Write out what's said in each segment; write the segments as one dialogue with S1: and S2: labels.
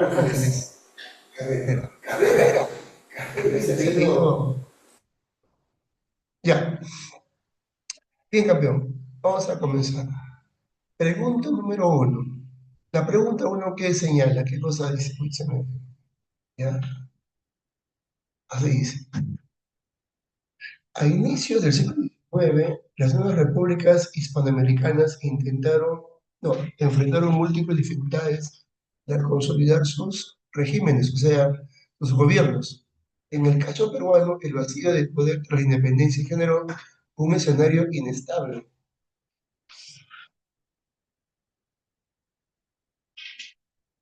S1: Ángeles,
S2: Carrera.
S1: Carrera.
S2: Ese
S1: Ese
S2: apellido.
S1: apellido. Ya, bien, campeón. Vamos a comenzar. Pregunta número uno. La pregunta uno, ¿qué señala? ¿Qué cosa dice? Uy, se me- Ya, así dice. A inicios del siglo XIX, las nuevas repúblicas hispanoamericanas intentaron, no, enfrentaron múltiples dificultades al consolidar sus regímenes, o sea, sus gobiernos. En el caso peruano, el vacío de poder tras la independencia generó un escenario inestable,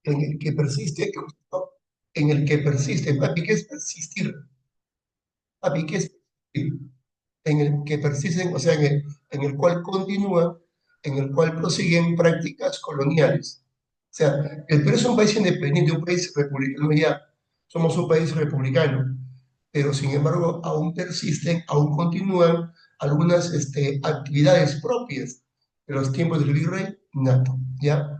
S1: en el que persiste, en el que persiste, papi, ¿qué es persistir? Papi, ¿qué es persistir? En el que persisten, o sea, en el cual continúan, en el cual prosiguen prácticas coloniales. O sea, el Perú es un país independiente, un país republicano ya, somos un país republicano, pero sin embargo aún persisten, aún continúan algunas actividades propias de los tiempos del virrey Nato, ¿ya?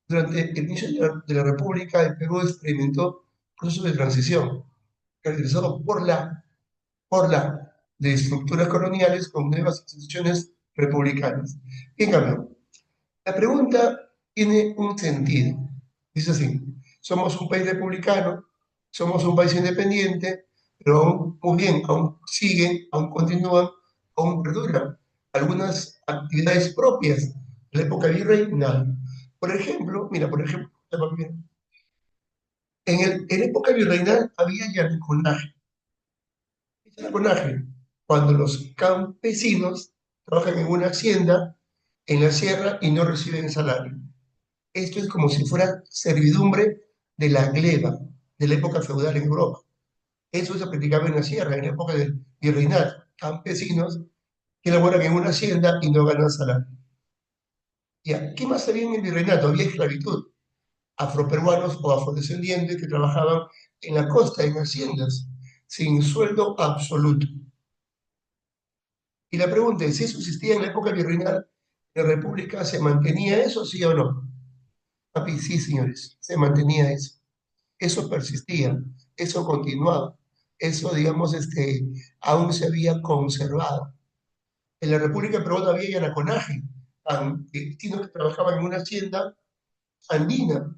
S1: Durante el inicio de la República, el Perú experimentó un proceso de transición caracterizado por la de estructuras coloniales con nuevas instituciones republicanas. En cambio, la pregunta tiene un sentido. Dice así, somos un país republicano, somos un país independiente, pero aún, muy bien, aún siguen, aún continúan, aún perduran algunas actividades propias de la época virreinal. Por ejemplo, mira, por ejemplo, en la época virreinal había yaniconaje. El conaje, cuando los campesinos trabajan en una hacienda en la sierra y no reciben salario. Esto es como si fuera servidumbre de la gleba, de la época feudal en Europa. Eso se practicaba en la sierra, en la época del virreinato. Campesinos que laboran en una hacienda y no ganan salario. ¿Ya? ¿Qué más había en el virreinato? Había esclavitud. Afroperuanos o afrodescendientes que trabajaban en la costa, en haciendas, sin sueldo absoluto. Y la pregunta es, si eso existía en la época virreinal, ¿la República se mantenía eso, sí o no? Papi, sí, señores, se mantenía eso. Eso persistía, eso continuaba, eso, digamos, aún se había conservado. En la República Peruana había yanaconaje, campesinos que trabajaban en una hacienda andina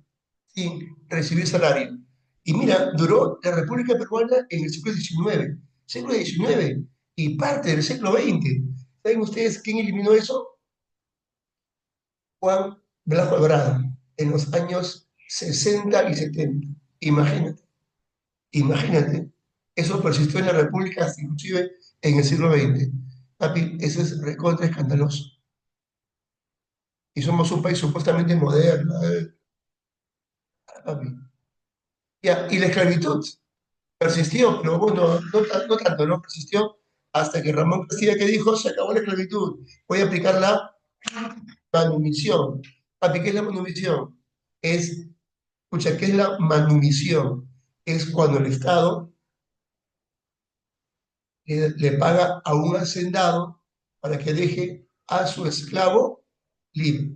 S1: sin recibir salario. Y mira, duró la República Peruana en el siglo XIX y parte del siglo XX. ¿Saben ustedes quién eliminó eso? Juan Blasco Alvarado, en los años 60 y 70. Imagínate, imagínate. Eso persistió en la República hasta inclusive en el siglo XX. Papi, eso es recontra escandaloso. Y somos un país supuestamente moderno, papi. Ya, y la esclavitud persistió, pero bueno, no tanto, ¿no? Persistió hasta que Ramón Castilla que dijo, se acabó la esclavitud, voy a aplicar la manumisión. Papi, ¿qué es la manumisión? Es, escucha, ¿qué es la manumisión? Es cuando el Estado le paga a un hacendado para que deje a su esclavo libre.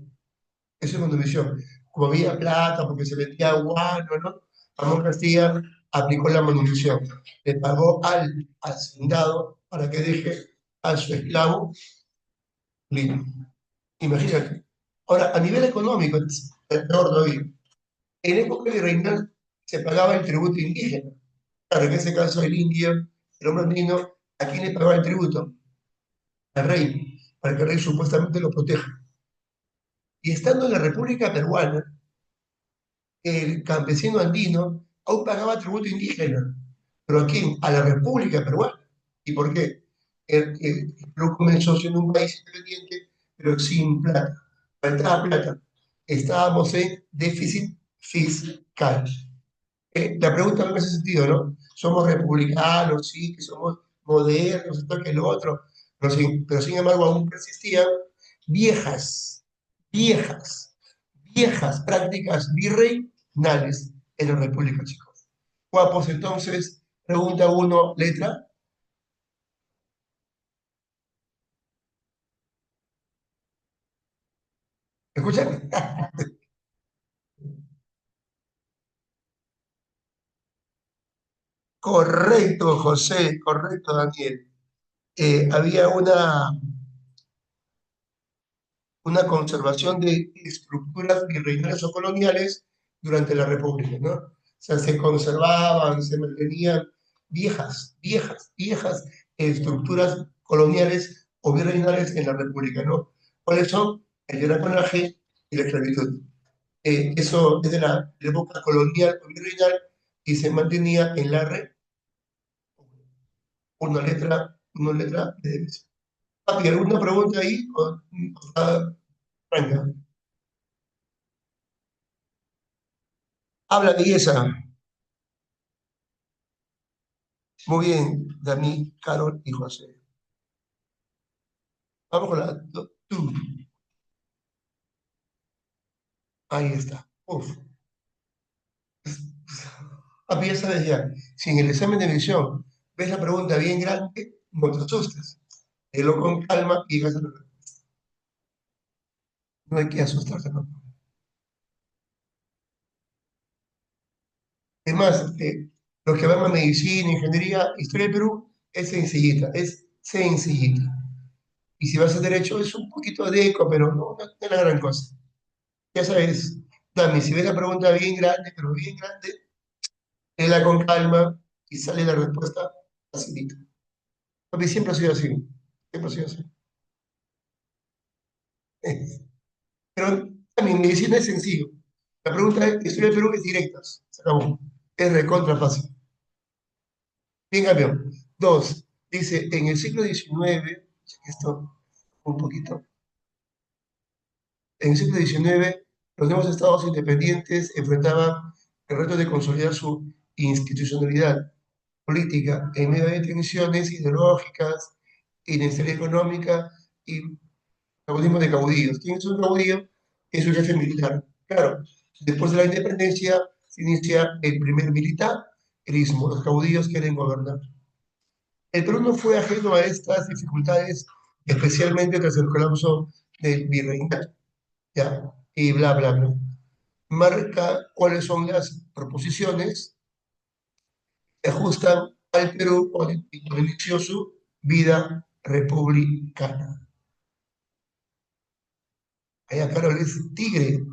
S1: Eso es manumisión. Como había plata, porque se vendía guano, ¿no? Ramón Castilla aplicó la manumisión. Le pagó al hacendado para que deje a su esclavo libre. Imagínate. Ahora, a nivel económico, es peor todavía. En época virreinal se pagaba el tributo indígena. Claro, en ese caso el indio, el hombre andino, ¿a quién le pagaba el tributo? Al rey, para que el rey supuestamente lo proteja. Y estando en la República Peruana, el campesino andino aún pagaba tributo indígena. ¿Pero a quién? A la República Peruana. ¿Y por qué? El Perú comenzó siendo un país independiente, pero sin plata. Faltaba plata. Estábamos en déficit fiscal. La pregunta va en ese sentido, ¿no? Somos republicanos, sí, que somos modernos, esto que lo otro, pero sin embargo aún persistían viejas, viejas, viejas prácticas virreinales en la República, chicos. Guapos, entonces, pregunta uno, letra. ¿Escuchan? Correcto, José, correcto, Daniel. Había una conservación de estructuras virreinales o coloniales durante la República, ¿no? O sea, se conservaban, se mantenían viejas estructuras coloniales o virreinales en la República, ¿no? ¿Cuáles son? El granaje y la esclavitud. Eso es de la época colonial o virreinal y se mantenía en la red una letra de definición. Papi, ¿alguna pregunta ahí? ¿O está franca? Habla belleza. Muy bien, Dani, Carol y José. Vamos con la tú. Ahí está. Uf. Papi, ya sabes ya. Si en el examen de visión ves la pregunta bien grande, no te asustes. Léelo con calma y llegas a la respuesta. No hay que asustarse, ¿no? Es más, los que van a medicina, ingeniería, historia del Perú, es sencillita, es sencillita. Y si vas a derecho, es un poquito de eco, pero no es la gran cosa. Ya sabes, Dami, si ves la pregunta bien grande, pero bien grande, léela con calma y sale la respuesta facilita. Porque siempre ha sido así. Siempre ha sido así. Pero también medicina es sencillo. La pregunta es, historia del Perú es directa. Se acabó. Es recontra fácil. Bien, campeón. Dos, dice, en el siglo XIX, esto un poquito, en el siglo XIX, los nuevos estados independientes enfrentaban el reto de consolidar su institucionalidad política en medio de tensiones ideológicas, inestabilidad económica y caudillismo de caudillos. ¿Quién es un caudillo? Es un jefe militar. Claro, después de la independencia se inicia el primer militarismo. Los caudillos quieren gobernar. El Perú no fue ajeno a estas dificultades, especialmente tras el colapso del virreinato. Ya, y bla, bla, bla. Marca cuáles son las proposiciones que ajustan al Perú cuando inició su vida republicana. Allá Carol es tigre.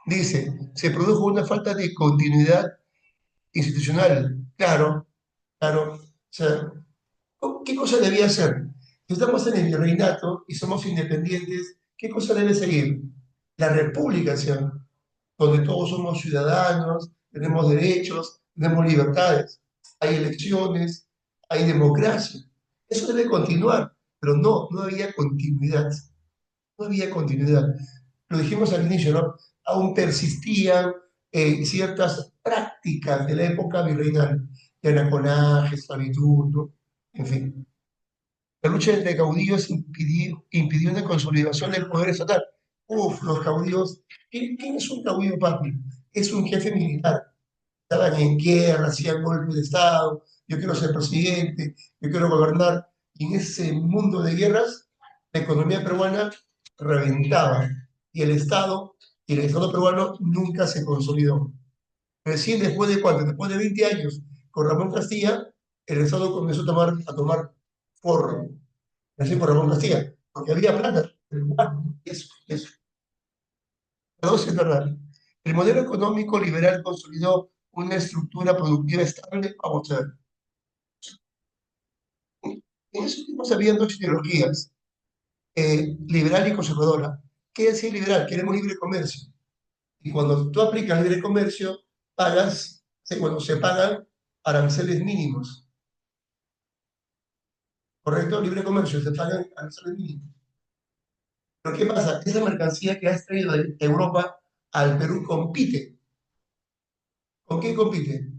S1: Dice, se produjo una falta de continuidad institucional. Claro, claro. O sea, ¿qué cosa debía hacer? Si estamos en el virreinato y somos independientes, ¿qué cosa debe seguir? La república, ¿sí? Donde todos somos ciudadanos, tenemos derechos, tenemos libertades, hay elecciones, hay democracia. Eso debe continuar, pero no había continuidad, no había continuidad. Lo dijimos al inicio, ¿no? Aún persistían ciertas prácticas de la época virreinal, anaconaje, esclavitud, ¿no? En fin. La lucha entre caudillos impidió una consolidación del poder estatal. Uf, los caudillos. ¿Quién es un caudillo, papi? Es un jefe militar. Estaban en guerra, hacían golpes de Estado. Yo quiero ser presidente, yo quiero gobernar. Y en ese mundo de guerras, la economía peruana reventaba. Y el Estado peruano nunca se consolidó. Recién después de cuánto, después de 20 años, con Ramón Castilla, el Estado comenzó a tomar forma. Así por Ramón Castilla, porque había plata. Eso. La dos es verdad. El modelo económico liberal consolidó una estructura productiva estable. Vamos a ver. En esos tiempos había dos ideologías, liberal y conservadora. ¿Qué decir liberal? Queremos libre comercio. Y cuando tú aplicas libre comercio, cuando se pagan aranceles mínimos. ¿Correcto? Libre comercio, se pagan aranceles mínimos. Pero ¿qué pasa? Esa mercancía que has traído de Europa al Perú compite. ¿Con qué compite?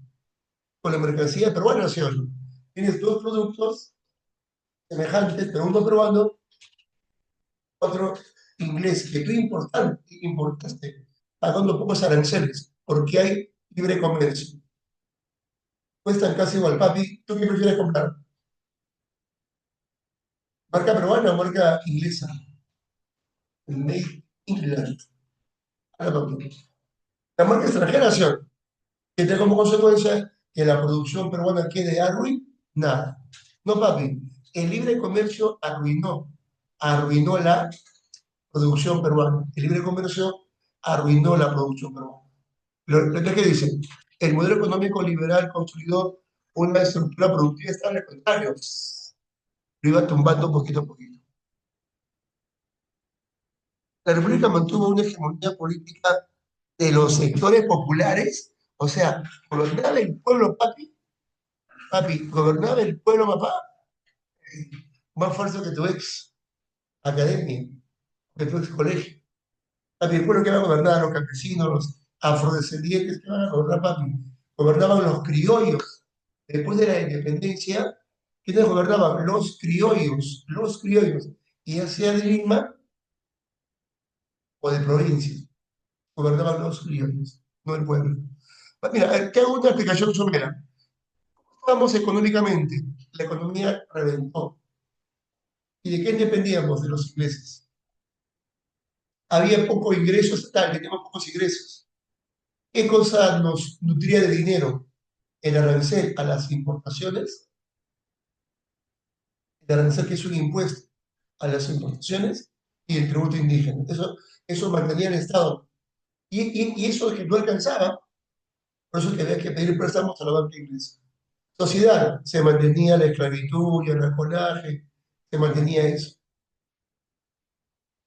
S1: Con la mercancía peruana, ¿sí o no? Tienes dos productos semejantes, pero uno peruano, otro inglés, que tú importaste, pagando pocos aranceles, porque hay libre comercio. Cuestan casi igual, papi. ¿Tú qué prefieres comprar? ¿Marca peruana o marca inglesa? Made England. Ahora, papi. La marca extranjera, ¿sí o no? Que trae como consecuencia que la producción peruana quede arruinada. No, papi, el libre comercio arruinó la producción peruana. El libre comercio arruinó la producción peruana. Lo que dice, el modelo económico liberal consolidó una estructura productiva estable, al contrario, lo iba tumbando poquito a poquito. La República mantuvo una hegemonía política de los sectores populares, o sea, gobernaba el pueblo, papi, gobernaba el pueblo, papá, más falso que tu ex academia, que tu ex colegio. Papi, el pueblo que va a gobernar, los campesinos, los afrodescendientes que van a gobernar, papi, gobernaban los criollos. Después de la independencia, ¿quiénes gobernaban? Los criollos, y ya sea de Lima o de provincia, gobernaban los criollos, no el pueblo. Mira, te hago una explicación somera. Vamos económicamente, la economía reventó. ¿Y de qué dependíamos? De los ingleses. Había poco ingreso estatal, teníamos pocos ingresos. ¿Qué cosa nos nutría de dinero? El arancel a las importaciones, el arancel que es un impuesto a las importaciones y el tributo indígena. Eso mantenía el Estado. Y eso es que no alcanzaba, por eso que había que pedir préstamos a la banca inglesa. Sociedad, se mantenía la esclavitud y el raconaje, se mantenía eso.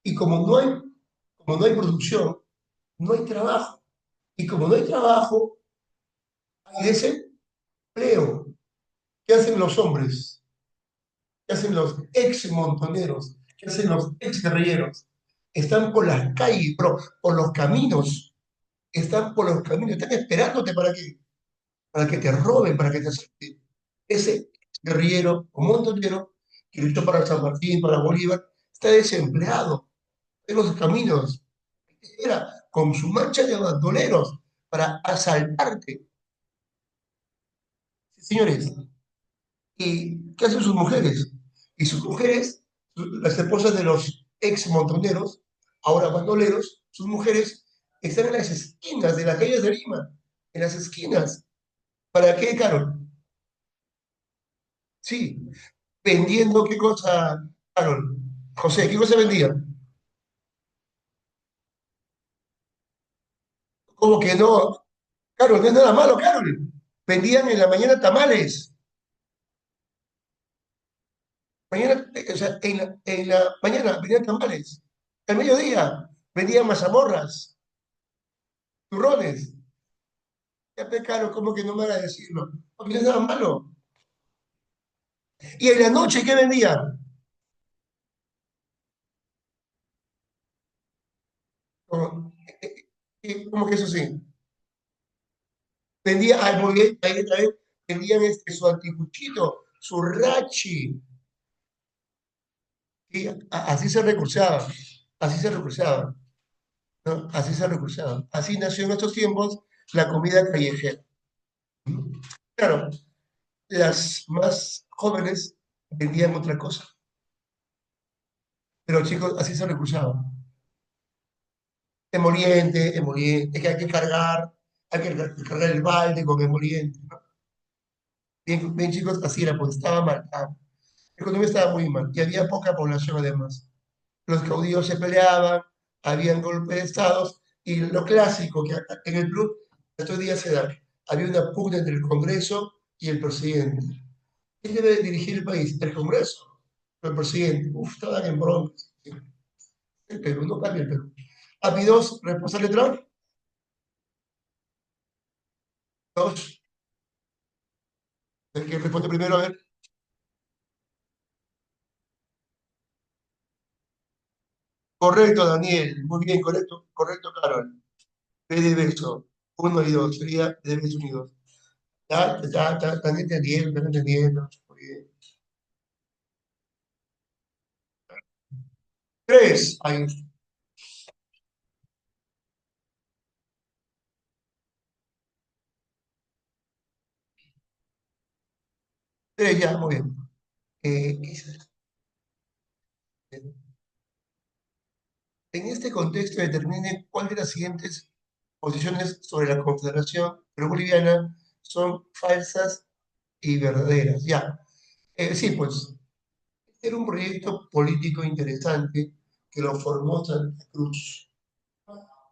S1: Y como no hay producción, no hay trabajo. Y como no hay trabajo, hay desempleo. ¿Qué hacen los hombres? ¿Qué hacen los ex montoneros? ¿Qué hacen los ex guerrilleros? Están por las calles, por los caminos. Están por los caminos, están esperándote para que te roben, para que te asalten. Ese guerrillero o montonero que luchó para San Martín, para Bolívar, está desempleado en los caminos. Era con su marcha de bandoleros para asaltarte. Sí, señores, ¿y qué hacen sus mujeres? Y sus mujeres, las esposas de los ex montoneros, ahora bandoleros, sus mujeres están en las esquinas de las calles de Lima, en las esquinas. ¿Para qué, Carol? Sí, vendiendo qué cosa, Carol. José, ¿qué cosa vendía? ¿Cómo que no? Carol, no es nada malo, Carol. Vendían en la mañana tamales. Mañana, o sea, en la mañana vendían tamales. Al mediodía vendían mazamorras, turrones. Ya pecaron, ¿cómo que no me van a decirlo? Porque no es nada malo. Y en la noche, ¿qué vendían? Como, ¿cómo que eso sí? Vendía, ay, muy bien, ahí otra vez, vendían su anticuchito, su rachi. Y así se recursaba, así se recursaba, ¿no? Así se recursaba. Así nació en estos tiempos la comida callejera. ¿No? Claro, las más jóvenes vendían otra cosa, pero chicos, así se recursaba. Emoliente, que hay que cargar el balde con emoliente, ¿no? Bien, bien, chicos, así era, pues estaba mal. La economía estaba muy mal y había poca población además. Los caudillos se peleaban, habían golpes de estados y lo clásico que en el club estos días se da, había una pugna entre el Congreso y el presidente. ¿Quién debe dirigir el país? ¿El Congreso o el presidente? Uf, estaban en bronca. El Perú, no cambia el Perú. API 2, responsable Trump. Dos, el que responde primero, a ver. Correcto, Daniel. Muy bien, correcto, correcto, Carol. B de beso. Uno y dos. Sería de beso unidos. Están entendiendo, están entendiendo. Muy bien. Tres. Ahí. Tres ya, muy bien. ¿Qué hice? En este contexto determine cuál de las siguientes posiciones sobre la Confederación Perú-Boliviana son falsas y verdaderas. Ya, sí, pues era un proyecto político interesante que lo formó Santa Cruz.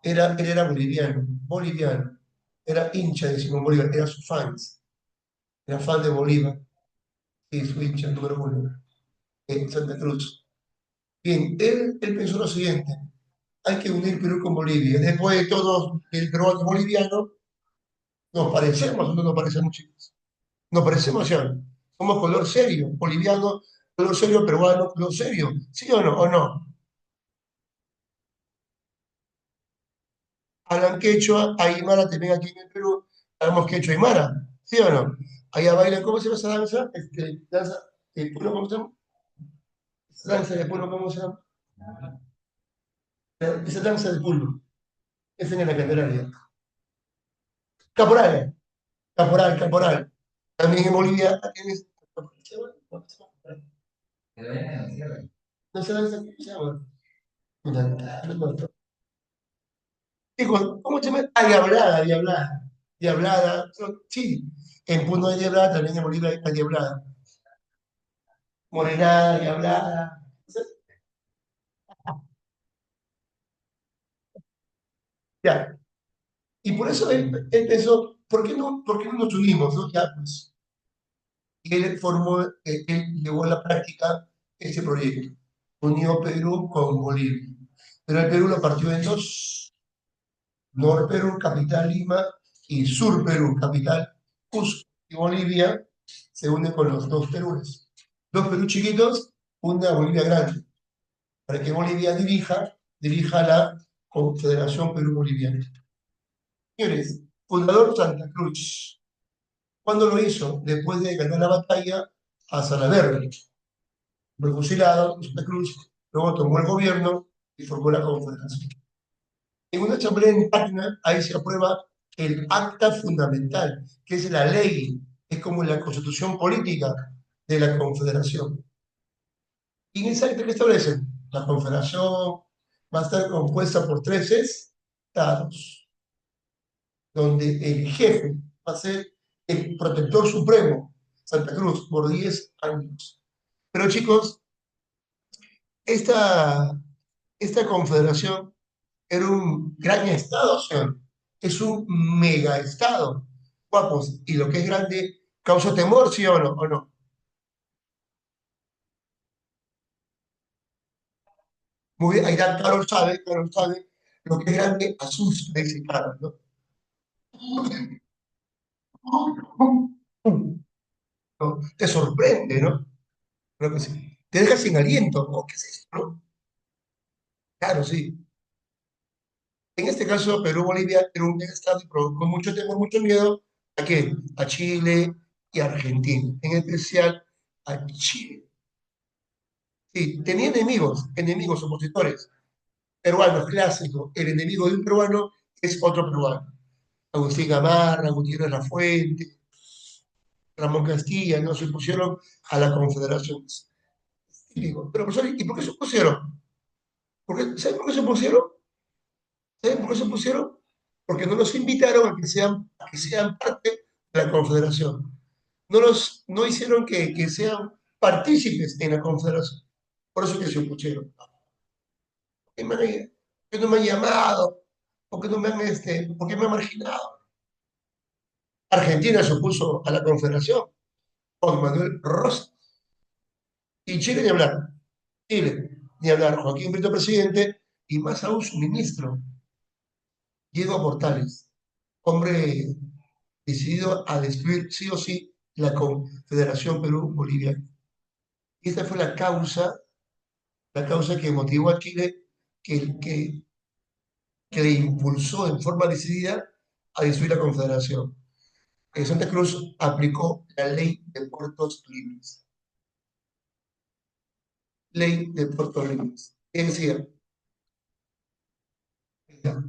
S1: Él era boliviano, boliviano, era hincha de Simón Bolívar, era su fans, era fan de Bolívar y su hincha número uno, Santa Cruz. Bien, él pensó lo siguiente, hay que unir Perú con Bolivia. Después de todos, el peruano boliviano, nos parecemos o no nos parecemos, chicos. Nos parecemos, ya. Somos color serio, boliviano, color serio, peruano, color serio. ¿Sí o no? ¿O no? Hablan quechua, aymara también aquí en el Perú, hablamos quechua aymara. ¿Sí o no? Allá bailan, ¿cómo se llama esa danza? Danza de pueblo, ¿cómo se llama? Esa danza de pueblo, ¿cómo se llama? Esa danza de pueblo. Esa en la catedral. Ya. Caporal, caporal. También en Bolivia tienes. No sé danza, ¿cómo se llama? No. Dijo, ¿cómo se llama? Ah, diablada, diablada. Diablada. Sí, en Puno hay diablada, también en Bolivia hay diablada. Morenada, diablada. Ya. Y por eso él pensó, ¿por qué no nos unimos? ¿No? Ya, pues. Y él formó, él llevó a la práctica ese proyecto. Unió Perú con Bolivia. Pero el Perú lo partió en dos. Nor Perú, capital Lima, y Sur Perú, capital Cusco. Y Bolivia se une con los dos Perúes. Dos Perú chiquitos, una Bolivia grande, para que Bolivia dirija la Confederación Perú-Boliviana. Señores, fundador Santa Cruz. ¿Cuándo lo hizo? Después de ganar la batalla a Salaverry. Fue fusilado, Santa Cruz, luego tomó el gobierno y formó la Confederación. En una asamblea en Tacna, ahí se aprueba el acta fundamental, que es la ley, es como la constitución política de la Confederación. Y en esa acta que establecen, la Confederación va a estar compuesta por 3 estados, donde el jefe va a ser el protector supremo, Santa Cruz, por 10 años. Pero chicos, esta, esta confederación era un gran estado, señor. Es un mega estado. Guapos, y lo que es grande causa temor, ¿sí o no? ¿O no? Muy bien, ahí está, Carol sabe, lo que es grande asusta, dice Carol, ¿no? ¿No? Te sorprende, ¿no? Creo que sí. Te deja sin aliento, ¿no? ¿Qué es esto, no? Claro, sí. En este caso, Perú-Bolivia era un estado y provocó mucho temor, mucho miedo. ¿A quién? A Chile y a Argentina, en especial a Chile. Sí, tenía enemigos opositores, peruanos clásicos. El enemigo de un peruano es otro peruano. Agustín Gamarra, Gutiérrez Lafuente, Ramón Castilla, no se opusieron a la Confederación. Y digo, pero profesor, ¿y por qué se opusieron? ¿Saben por qué se opusieron? ¿Saben por qué se opusieron? Porque no los invitaron a que sean parte de la Confederación. No hicieron que sean partícipes en la Confederación. Por eso que se opusieron. ¿Qué me han- que no me han llamado? ¿Por qué no me han, por qué me han marginado? Argentina se opuso a la Confederación con Manuel Rosas. Y Chile ni hablar. Chile ni hablar. Joaquín Brito presidente y más aún su ministro, Diego Portales, hombre decidido a destruir sí o sí la Confederación Perú-Bolivia. Y esta fue la causa que motivó a Chile, que le impulsó en forma decidida a destruir la Confederación. Santa Cruz aplicó la ley de puertos libres. Ley de puertos libres. ¿Qué decía? Ya,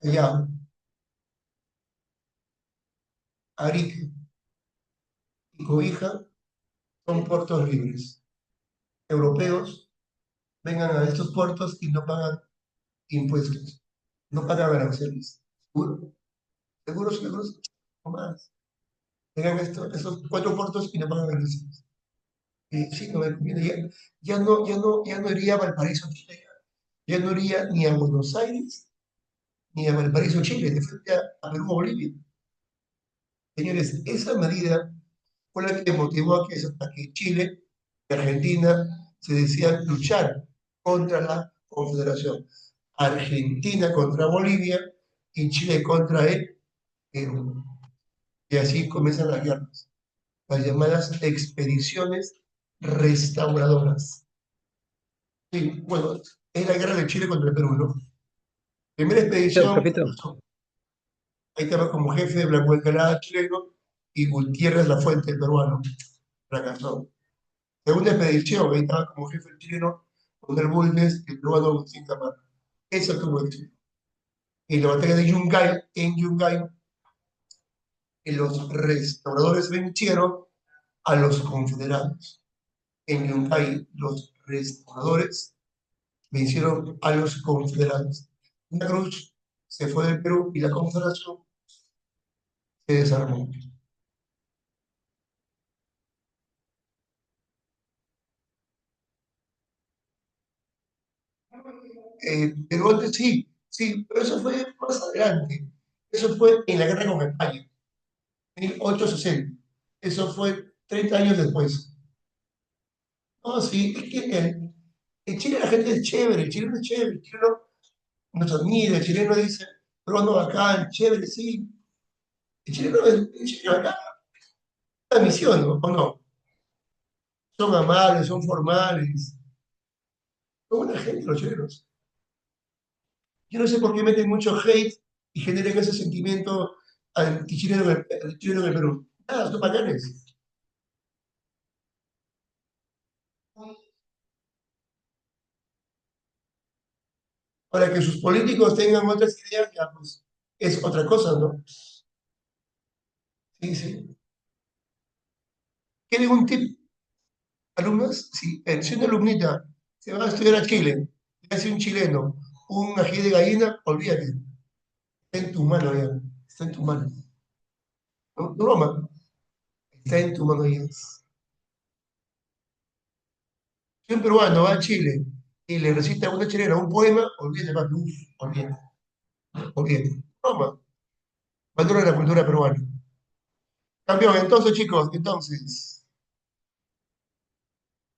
S1: ya, Arique y Cobija son puertos libres. Europeos vengan a estos puertos y no pagan impuestos, no pagan aranceles. ¿Seguro? seguros, o más. Tengan estos 4 puertos y no pagan emisiones. Y sí, no me conviene. Ya no iría a Valparaíso, Chile. Ya no iría ni a Buenos Aires ni a Valparaíso, Chile, de frente a Perú o Bolivia. Señores, esa medida fue la que motivó a que Chile y Argentina se decían luchar contra la Confederación. Argentina contra Bolivia y Chile contra el Perú. Y así comienzan las llamadas expediciones restauradoras. Sí, bueno, es la guerra de Chile contra el Perú, ¿no? Primera expedición,
S3: Papito,
S1: ahí estaba como jefe de Blanco Encalada chileno y Gutiérrez La Fuente, el peruano, fracasó. Segunda expedición, ahí estaba como jefe el chileno, con el Bulnes, el peruano Agustín Camargo. Esa tuvo éxito. Y la batalla de Yungay, en Yungay, los restauradores vencieron a los confederados. En Yungay, los restauradores vencieron a los confederados. La Cruz se fue del Perú y la confederación se desarmó. Pero antes sí, sí, pero eso fue más adelante. Eso fue en la guerra con España, 1860. Eso fue 30 años después. No, sí, es que en Chile la gente es chévere, el chileno es chévere, el chileno nos admira, el chileno dice, probando bacán, chévere, sí. El chileno acá, la misión, ¿no? ¿O no? Son amables, son formales, son buena gente los chilenos. Yo no sé por qué meten mucho hate y generan ese sentimiento anti-chileno en el Perú. Nada, son bacanes. Para que sus políticos tengan otras ideas, ya pues es otra cosa, ¿no? Sí, sí. ¿Quieren un tip, alumnos? Sí, si una alumnita se va a estudiar a Chile, y hace un chileno, un ají de gallina, olvídate, está en tu mano ya, está en tu mano. No, no broma, está en tu mano ya. Si un peruano va a Chile y le recita a una chilena un poema, olvídate, papi, olvídate, olvídate. Broma, valora la cultura peruana. Campeón, entonces, chicos, entonces,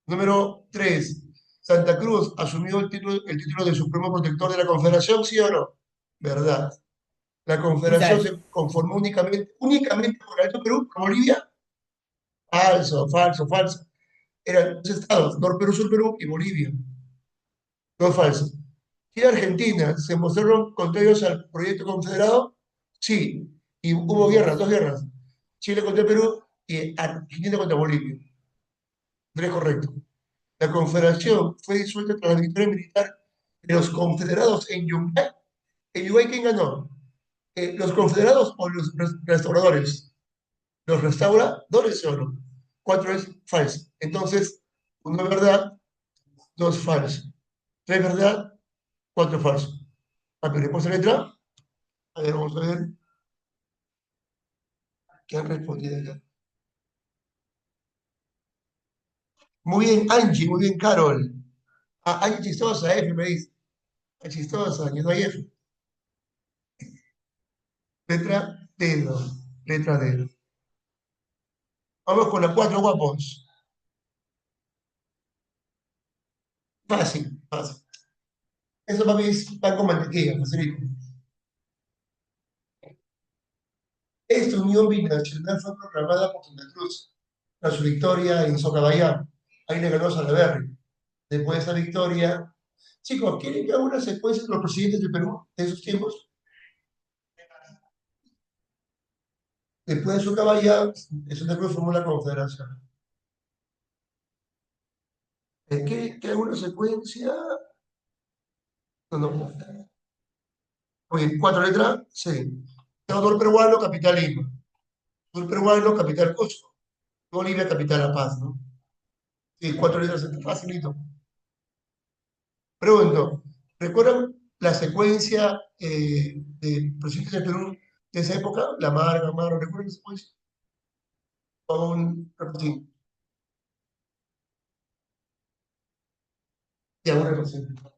S1: número 3. Santa Cruz asumió el título de Supremo Protector de la Confederación, ¿sí o no? ¿Verdad? La Confederación
S3: quizás.
S1: se conformó únicamente por Alto Perú, por Bolivia. Falso, falso, falso. Eran 2 estados, Perú, Sur Perú y Bolivia. No es falso. Chile y Argentina se mostraron contrarios al proyecto confederado. Sí. Y hubo guerras, 2 guerras. Chile contra Perú y Argentina contra Bolivia. No es correcto. La confederación fue disuelta tras la victoria militar de los confederados en Yungay. ¿En Yungay quién ganó? ¿Los confederados o los restauradores? Los restauradores o no. 4 es falso. Entonces, 1 es verdad, 2 es falso. 3 es verdad, 4 es falso. A ver, ¿le letra? A ver, vamos a ver qué han respondido acá. Muy bien, Angie, muy bien, Carol. Ah, Angie chistosa, F, me dice. Angie chistosa, que no hay F. Letra D, letra D. Vamos con las 4 guapos. Fácil, fácil. Eso para mí es pan con mantequilla, facilito. Esta unión binacional fue proclamada por Santa Cruz tras su victoria en Socabaya. Ahí le ganó a Salaverry. Después de esa victoria, chicos, ¿quieren que haga una secuencia de los presidentes del Perú de esos tiempos? Después de Socabaya, Santa Cruz formó la Confederación. ¿Qué haga una secuencia? No, no. Oye, 4 letras, sí. Sur peruano, capital Lima. Sur peruano, capital Cusco. Bolivia, capital La Paz, ¿no? Sí, 4 letras, facilito. Pregunto, ¿recuerdan la secuencia de presidentes del Perú de esa época, la Marga, Amaro, ¿recuerdan ese país? Un representante, ya un representante.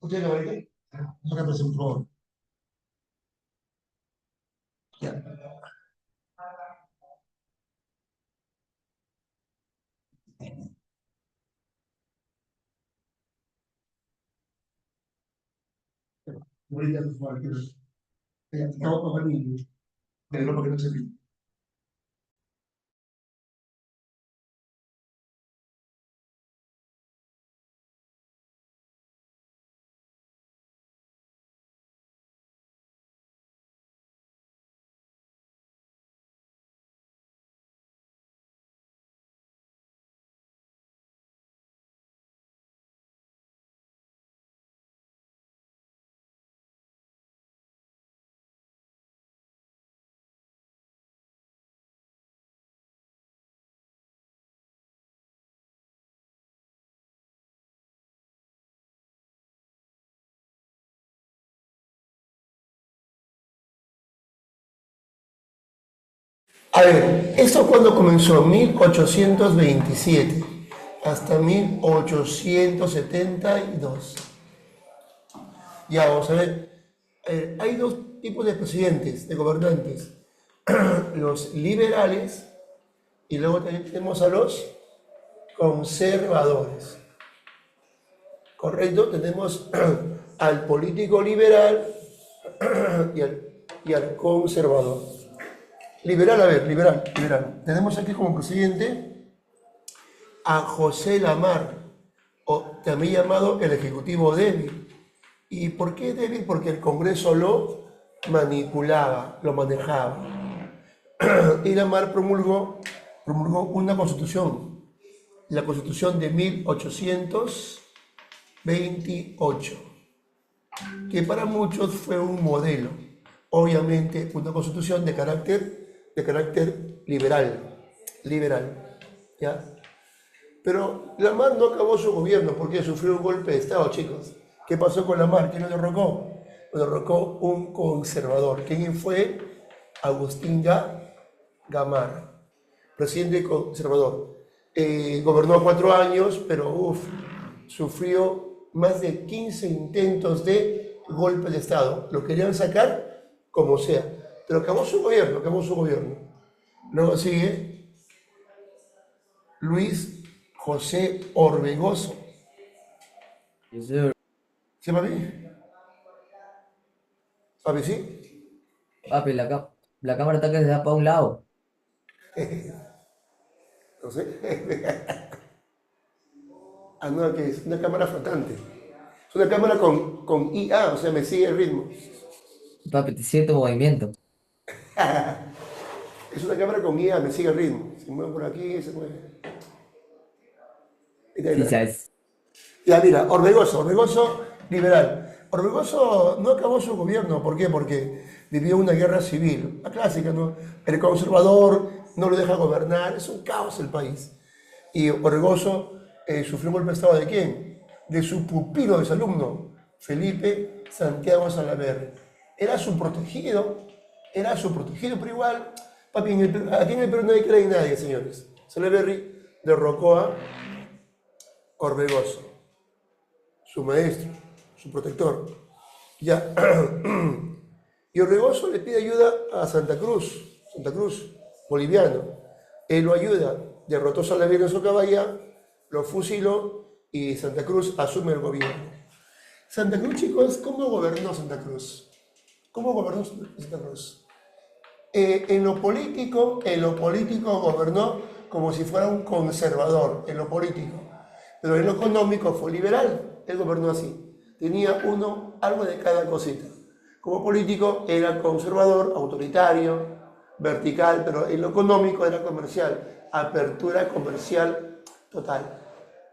S1: ¿Usted lo ve? Un representante. Ya. Ahorita, por favor, que estamos con el niño, pero no porque no se ve. A ver, ¿esto cuándo comenzó? 1827 hasta 1872. Ya, vamos a ver. Hay dos tipos de presidentes, de gobernantes. Los liberales y luego también tenemos a los conservadores. ¿Correcto? Tenemos al político liberal y al conservador. Liberal, a ver, liberal. Tenemos aquí como presidente a José Lamar, o también llamado el Ejecutivo débil. ¿Y por qué débil? Porque el Congreso lo manipulaba, lo manejaba. Y Lamar promulgó una constitución, la Constitución de 1828, que para muchos fue un modelo. Obviamente, una constitución de carácter liberal, ¿ya? Pero Lamar no acabó su gobierno porque sufrió un golpe de Estado, chicos. ¿Qué pasó con Lamar? ¿Quién lo derrocó? Lo derrocó un conservador. ¿Quién fue? Agustín Gamar, presidente conservador. Gobernó 4 años, pero sufrió más de 15 intentos de golpe de Estado. Lo querían sacar como sea, pero acabó su gobierno. Luego sigue Luis José Orbegoso.
S3: Yes, sir.
S1: ¿Sí, papi? ¿Papi, sí?
S3: Papi, la cámara está que se da para un lado.
S1: No sé. Ah, no, que es una cámara flotante. Es una cámara con IA, o sea, me sigue el ritmo.
S3: Papi, te siento movimiento.
S1: Es una cámara con IA, me sigue el ritmo. Se mueve por aquí, se mueve.
S3: Sí, sabes.
S1: Ya, mira, Orbegoso, liberal. Orbegoso no acabó su gobierno, ¿por qué? Porque vivió una guerra civil, la clásica, ¿no? El conservador no lo deja gobernar, es un caos el país. Y Orbegoso sufrió un golpe de Estado ¿de quién? De su pupilo, de su alumno, Felipe Santiago Salaverry. Era su protegido, pero igual, papi, aquí en el Perú nadie cree en nadie, señores. Salaverry derrocó a Orbegoso, su maestro, su protector. Ya. Y Orbegoso le pide ayuda a Santa Cruz, boliviano. Él lo ayuda, derrotó a Salaverry en Socabaya, lo fusiló y Santa Cruz asume el gobierno. Santa Cruz, chicos, ¿cómo gobernó Santa Cruz? ¿Cómo gobernó Santa Cruz? En lo político gobernó como si fuera un conservador, en lo político. Pero en lo económico fue liberal, él gobernó así. Tenía algo de cada cosita. Como político era conservador, autoritario, vertical, pero en lo económico era comercial, apertura comercial total.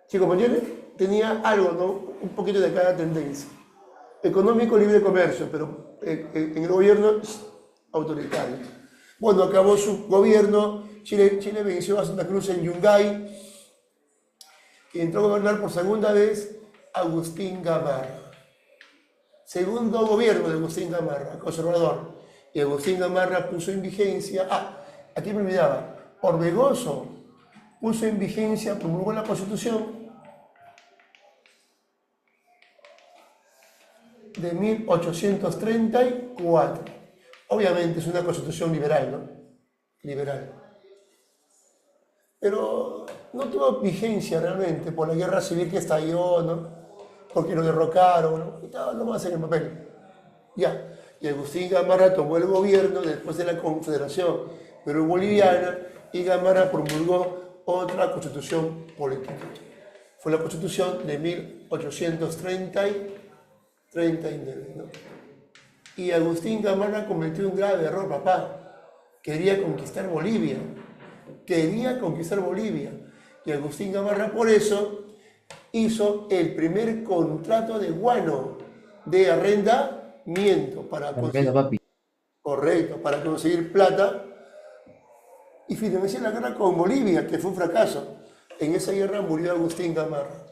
S1: Chicos, ¿me entienden? Tenía algo, ¿no? Un poquito de cada tendencia. Económico, libre comercio, pero en el gobierno autoritario. Bueno, acabó su gobierno, Chile venció a Santa Cruz en Yungay y entró a gobernar por segunda vez Agustín Gamarra. Segundo gobierno de Agustín Gamarra, conservador. Y Agustín Gamarra puso en vigencia, aquí me olvidaba, Orbegoso puso en vigencia, promulgó la Constitución de 1834. Obviamente es una constitución liberal, ¿no? Liberal. Pero no tuvo vigencia realmente por la guerra civil que estalló, ¿no? Porque lo derrocaron, ¿no? Y estaba nomás en el papel. Ya. Y Agustín Gamarra tomó el gobierno después de la Confederación Perú-Boliviana y Gamarra promulgó otra constitución política. Fue la Constitución de 1839, ¿no? Y Agustín Gamarra cometió un grave error, papá. Quería conquistar Bolivia. Quería conquistar Bolivia. Y Agustín Gamarra por eso hizo el primer contrato de guano de arrendamiento para
S3: Tremendo,
S1: conseguir,
S3: papi.
S1: correcto, para conseguir plata y financiar la guerra con Bolivia, que fue un fracaso. En esa guerra murió Agustín Gamarra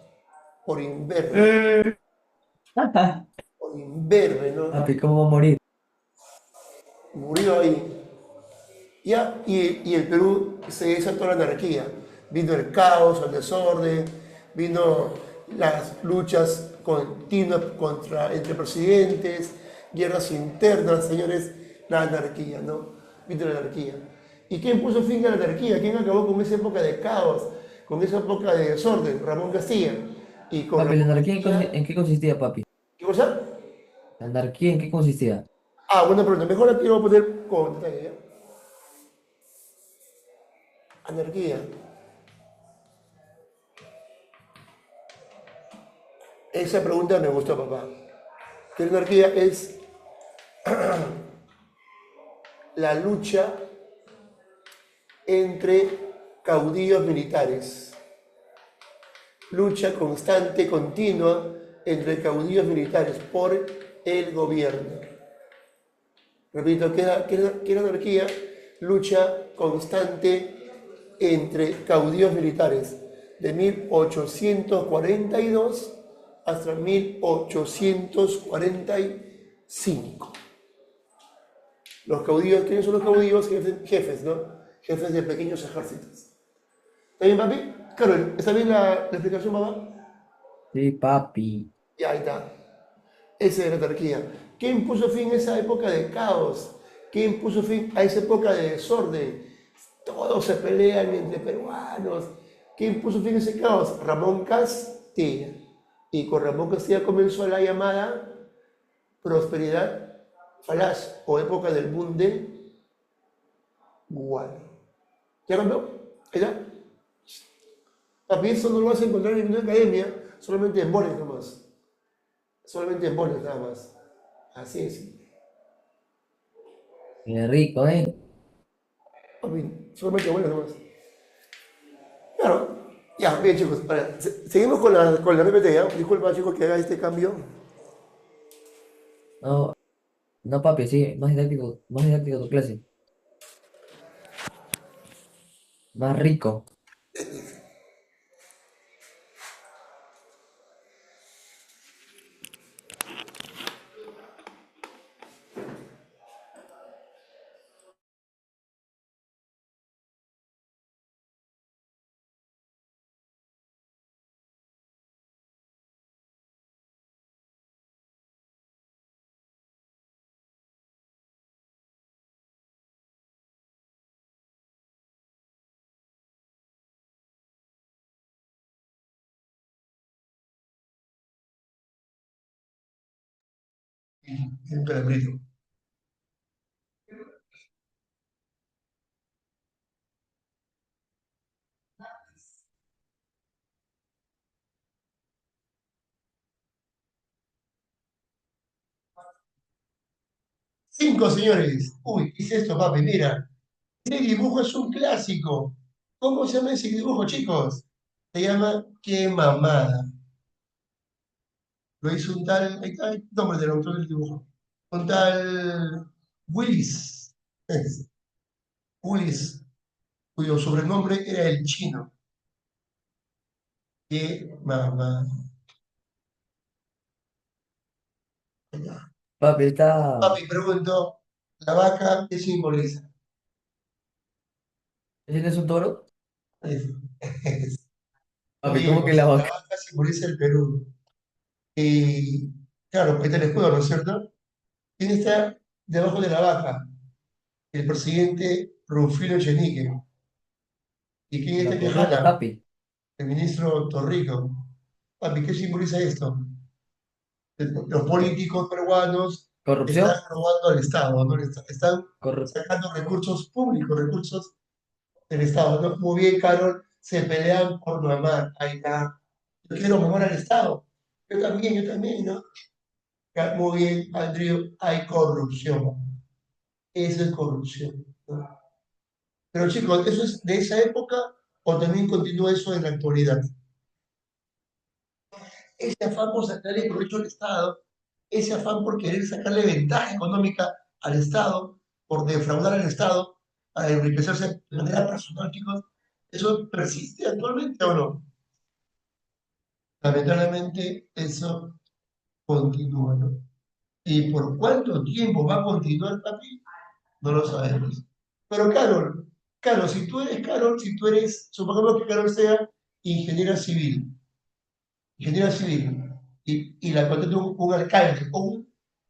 S1: por imberbe, por imberbe, ¿no?
S3: Papi, ¿cómo va a morir?
S1: Murió ahí. Ya, y el Perú se desató la anarquía. Vino el caos, el desorden, vino las luchas continuas entre presidentes, guerras internas, señores, la anarquía, ¿no? Vino la anarquía. ¿Y quién puso fin a la anarquía? ¿Quién acabó con esa época de caos, con esa época de desorden? Ramón Castilla. Y con
S3: Papi, ¿la
S1: Ramón
S3: anarquía
S1: Castilla,
S3: en qué consistía, papi?
S1: ¿qué cosa?
S3: ¿La anarquía en qué consistía?
S1: Buena pregunta. Mejor aquí lo voy a poner con detalle, ¿ya? Anarquía. Esa pregunta me gustó, papá. Que la anarquía es la lucha entre caudillos militares. Lucha constante, continua entre caudillos militares por el gobierno. Repito, ¿qué es la anarquía? Lucha constante entre caudillos militares de 1842 hasta 1845. Los caudillos, ¿quiénes son los caudillos? Jefes, ¿no? Jefes de pequeños ejércitos. ¿Está bien, papi? Carol, ¿está bien la explicación, mamá?
S3: Sí, papi.
S1: Ya, ahí está. Esa es la anarquía. ¿Quién puso fin a esa época de caos? ¿Quién puso fin a esa época de desorden? Todos se pelean entre peruanos. ¿Quién puso fin a ese caos? Ramón Castilla. Y con Ramón Castilla comenzó la llamada prosperidad falaz o época del boom del guano. ¿Ya cambió? ¿Ahí está? Papi, eso no lo vas a encontrar en una academia, solamente en boles nomás. Solamente en boles nada más. Así es.
S3: Qué rico, ¿eh?
S1: Papi, solamente en boles nomás. Claro. Ya, bien chicos. Ahora, seguimos con la PPT, ¿ya? Disculpa chicos que haga este cambio.
S3: No, no, papi, sí, más didáctico tu clase. Más rico.
S1: Un calambrito. Cinco, señores. Uy, ¿qué es esto, papi? Mira. Ese dibujo es un clásico. ¿Cómo se llama ese dibujo, chicos? Se llama Qué mamada. Lo hizo un tal, ahí está el nombre del autor del dibujo. Un tal Willis. Willis, cuyo sobrenombre era el chino. Qué mamada.
S3: Papi, está.
S1: Papi, pregunto, La vaca, ¿qué simboliza?
S3: ¿Tienes un toro?
S1: Es- es- Muy
S3: Papi,
S1: bien,
S3: ¿cómo que la
S1: pues la
S3: vaca?
S1: vaca simboliza el Perú. Y claro, ahí está el escudo, ¿no es cierto? ¿Quién está debajo de la vaca? El presidente Rufino Echenique. ¿Y quién
S3: La
S1: está que
S3: corona,
S1: jala?
S3: papi.
S1: El ministro Torrico. Papi, ¿qué simboliza esto? Los políticos peruanos están
S3: ¿Corrupción?
S1: robando al Estado, ¿no? Están
S3: Corru-
S1: sacando recursos públicos, recursos del Estado, ¿no? Muy bien, Carol, se pelean por mamar. Ahí está. Yo quiero mamar al Estado. Yo también, ¿no? Muy bien, Andrew, hay corrupción. Eso es corrupción, ¿no? Pero chicos, ¿eso es de esa época o también continúa eso en la actualidad? Ese afán por sacarle provecho al Estado, ese afán por querer sacarle ventaja económica al Estado, por defraudar al Estado, a enriquecerse de manera personal, chicos, ¿eso persiste actualmente o no? Lamentablemente, eso continúa, ¿no? ¿Y por cuánto tiempo va a continuar, papi? No lo sabemos. Pero Carol, si tú eres, supongamos que Carol sea ingeniera civil, ingeniera civil, y la contrata un alcalde,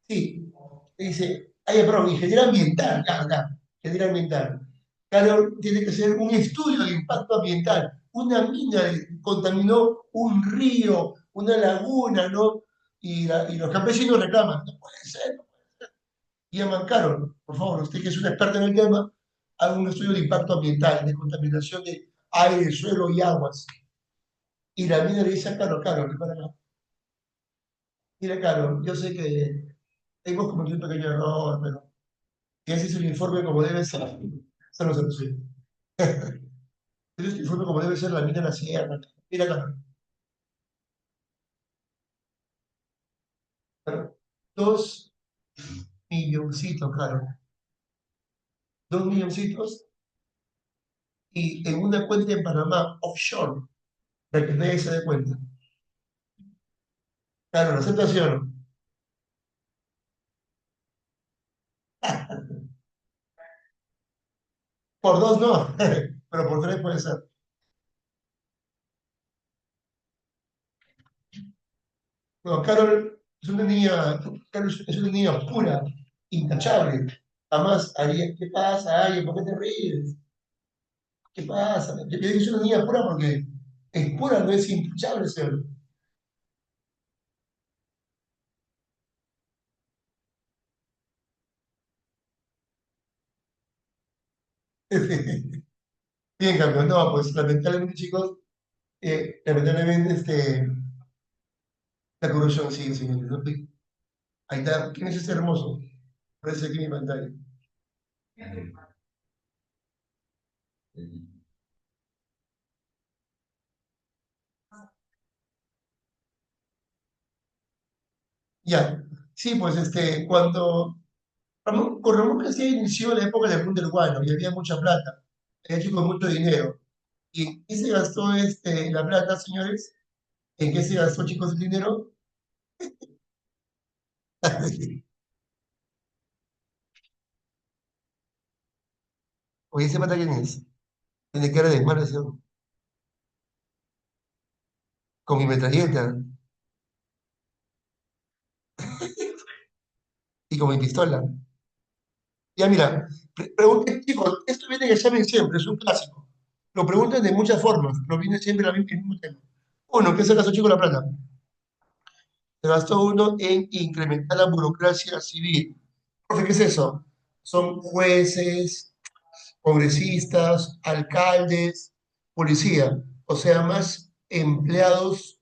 S1: sí, dice, ay, perdón, ingeniera ambiental, ya, ingeniera ambiental. Carol tiene que hacer un estudio de impacto ambiental. Una mina contaminó un río, una laguna, ¿no? Y los campesinos reclaman, no puede ser, llaman Carol, por favor, usted que es un experto en el tema, haga un estudio de impacto ambiental, de contaminación de aire, suelo y aguas. Y la mina le dice a Carol, Carol, ven para acá. Mira, Carol, yo sé que hemos cometido un pequeño error, pero si haces el informe como debe ser, eso no se resuelve. Si haces el informe como debe ser, la mina la cierra. Mira, Carol, Carol, 2 milloncitos, Carol, 2 milloncitos y en una cuenta en Panamá, offshore, para que nadie se dé cuenta. Carol, ¿aceptación? Por dos no, pero por tres puede ser. No, Carol es una niña pura, intachable. Jamás haría, ¿qué pasa, Ay, ¿por qué te ríes? ¿Qué pasa? Yo digo que es una niña pura porque es pura, no es intachable, ser. Bien, campeón. No, pues lamentablemente, chicos, lamentablemente la corrupción sigue, señores, ¿no? Ahí está. ¿Quién es este hermoso? Parece aquí en mi pantalla. Ya. Sí, pues con Ramón García inició la época del mundo urbano y había mucha plata. Había chicos mucho dinero. ¿Y en qué se gastó la plata, señores? ¿En qué se gastó, chicos, el dinero? Oye, ¿ese pata quién es? Tiene cara de malo, con mi metralleta y con mi pistola. Ya, mira, pregunten, chicos, esto viene en examen siempre, es un clásico. Lo preguntan de muchas formas, pero viene siempre el mismo tema. Uno, ¿qué se gastó, chicos, la plata? Se gastó uno en incrementar la burocracia civil. Profe, ¿qué es eso? Son jueces, congresistas, alcaldes, policía, o sea, más empleados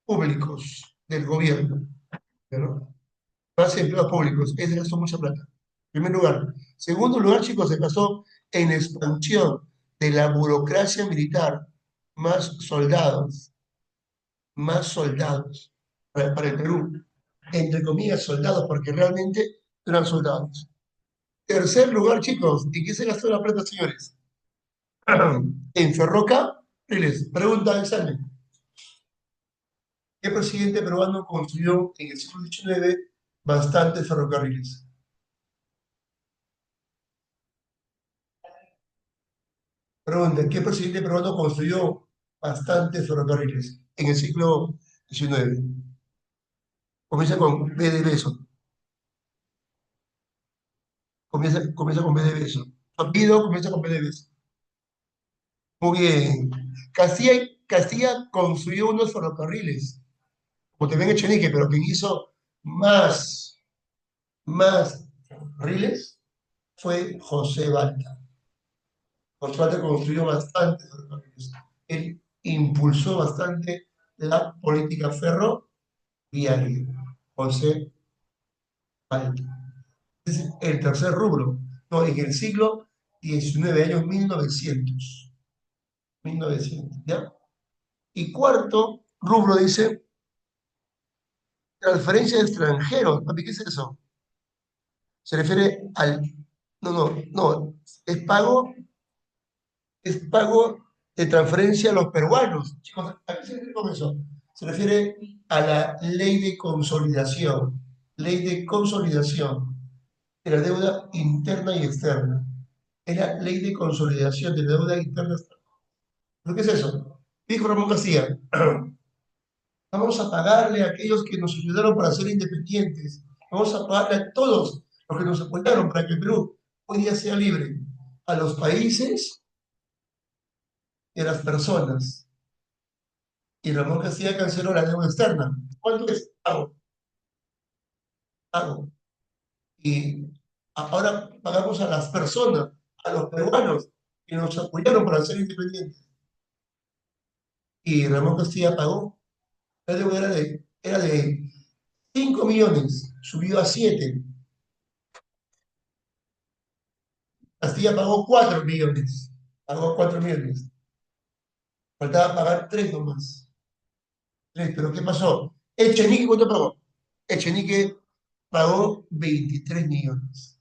S1: públicos del gobierno, ¿no? Más empleados públicos, ese gastó mucha plata. En primer lugar. Segundo lugar, chicos, se gastó en expansión de la burocracia militar, más soldados, más soldados para el Perú. Entre comillas, soldados, porque realmente eran soldados. Tercer lugar, chicos, ¿y qué se gastó la plata, señores? En ferrocarriles. Pregunta de examen. ¿Qué presidente peruano construyó en el siglo XIX bastantes ferrocarriles? Pregunta, ¿qué presidente peruano construyó bastantes ferrocarriles en el siglo XIX? Comienza con B de beso. Comienza con B de beso. Su apellido comienza con B de beso. Muy bien. Castilla construyó unos ferrocarriles, como también Echenique, pero quien hizo más, más ferrocarriles fue José Balta. José Balta construyó bastantes ferrocarriles. Él impulsó bastante la política ferroviaria. José Balta. Es el tercer rubro. No, en el siglo XIX, años 1900, ¿ya? Y cuarto rubro dice transferencia de extranjeros. Papi, ¿qué es eso? Se refiere al... No, no, no. Es pago, es pago de transferencia a los peruanos. Chicos, ¿a qué se refiere con eso? Se refiere a la ley de consolidación. Ley de consolidación de la deuda interna y externa. Es la ley de consolidación de la deuda interna y externa. ¿Pero qué es eso? Dijo Ramón García, vamos a pagarle a aquellos que nos ayudaron para ser independientes. Vamos a pagarle a todos los que nos apoyaron para que el Perú hoy día sea libre. A los países y a las personas. Y Ramón Castilla canceló la deuda externa. ¿Cuánto es? Pago. Y ahora pagamos a las personas, a los peruanos que nos apoyaron para ser independientes. Y Ramón Castilla pagó. La deuda era de 5 millones, subió a 7. Castilla pagó 4 millones. Pagó 4 millones. Faltaba pagar 3 nomás. 3, pero ¿qué pasó? Echenique, ¿cuánto pagó? Echenique pagó 23 millones.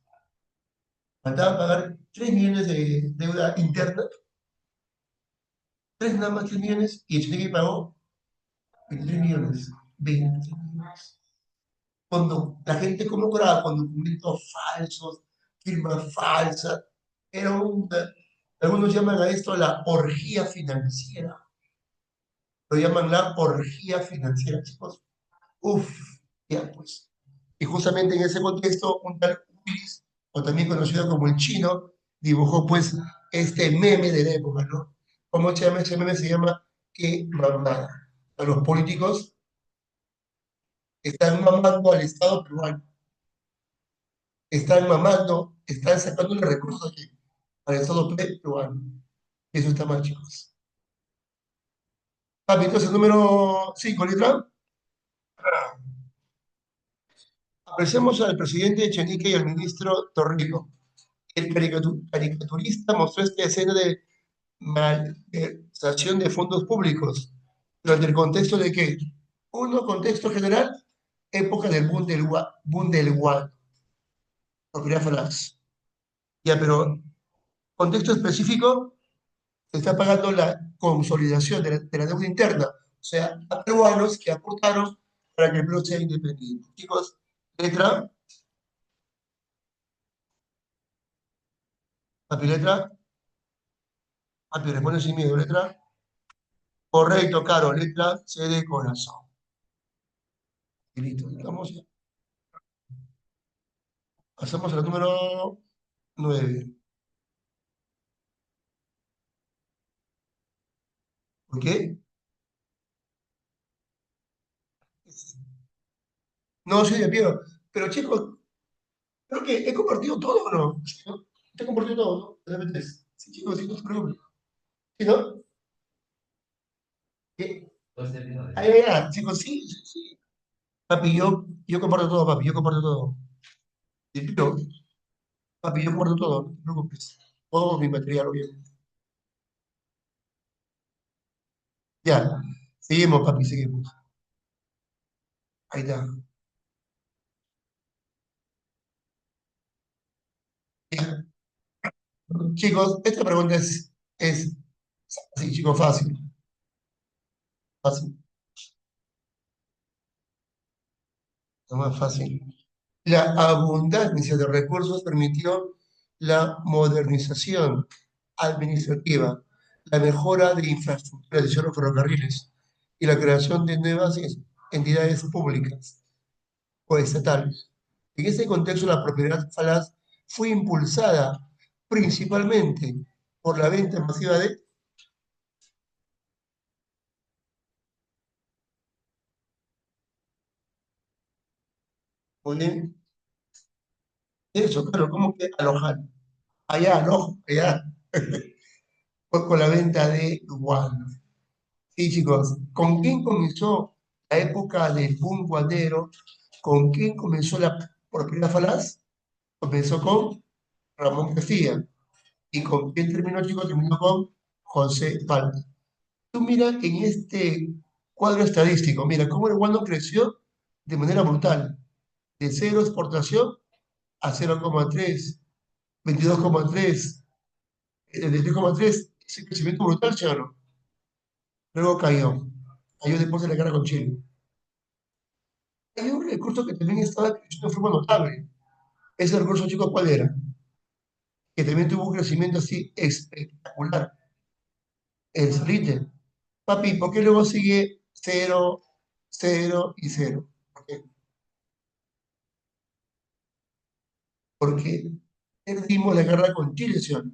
S1: Faltaba pagar 3 millones de deuda interna. 3 nada más, 3 millones. Y Echenique pagó 23 millones. 23 millones. Cuando la gente como cobraba con documentos falsos, firmas falsas, era algunos llaman a esto la orgía financiera. Lo llaman la orgía financiera, chicos. Uf, ya pues. Y justamente en ese contexto, un tal Willis, o también conocido como el chino, dibujó pues este meme de la época, ¿no? ¿Cómo se llama ese meme? Se llama qué mamada. A los políticos están mamando al Estado peruano, están mamando, están sacando los recursos aquí al Estado peruano. Eso está mal, chicos. Papi, entonces, número 5, letra. Apreciamos al presidente Echenique y al ministro Torrico. El caricaturista mostró esta escena de malversación de fondos públicos durante el contexto de que, uno, contexto general, época del boom del guano, propiedad falaz. Ya, pero contexto específico, se está pagando la consolidación de la deuda interna, o sea, a peruanos que aportaron para que el Perú sea independiente. Chicos, letra, papi, letra, papi, responde sin miedo, letra. Correcto, Caro, letra C de corazón. Y listo, estamos, pasamos al número 9. ¿Por qué? No soy de Piero. Pero chicos, creo que he compartido todo, ¿o no? ¿Sí, no? Te he compartido todo, ¿no? De repente, sí, chicos, sí, no se preocupen. ¿Sí, no? ¿Qué? Ahí, ahí, ahí, chicos, sí, sí, sí. Papi, yo comparto todo, papi, yo comparto todo. Y Piero, papi, yo comparto todo, no te preocupes. Todo mi material, obviamente. Ya, seguimos, papi, seguimos. Ahí está. Ya. Chicos, esta pregunta es así, chicos, fácil, fácil, lo más fácil. La abundancia de recursos permitió la modernización. administrativa, la mejora de infraestructuras de los ferrocarriles y la creación de nuevas entidades públicas o estatales. En este contexto, la propiedad falaz fue impulsada principalmente por la venta masiva de... Muy bien, eso, claro, ¿cómo que alojar? Allá, no, allá, pues con la venta de guano. Sí, chicos, ¿con quién comenzó la época del boom guanero? ¿Con quién comenzó la propiedad falaz? Comenzó con Ramón Castilla. ¿Y con quién terminó, chicos? Terminó con José Palma. Tú mira en este cuadro estadístico, mira cómo el guano creció de manera brutal, de cero exportación a 0,3, 22,3, de 3,3, ese crecimiento brutal, ¿sí o no? Luego cayó después de la guerra con Chile. Hay un recurso que también estaba creciendo de forma notable. Ese recurso, chicos, ¿cuál era? Que también tuvo un crecimiento así espectacular. El salite. Papi, ¿por qué luego sigue cero, cero y cero? ¿Por qué? Porque perdimos la guerra con Chile, ¿sí o no?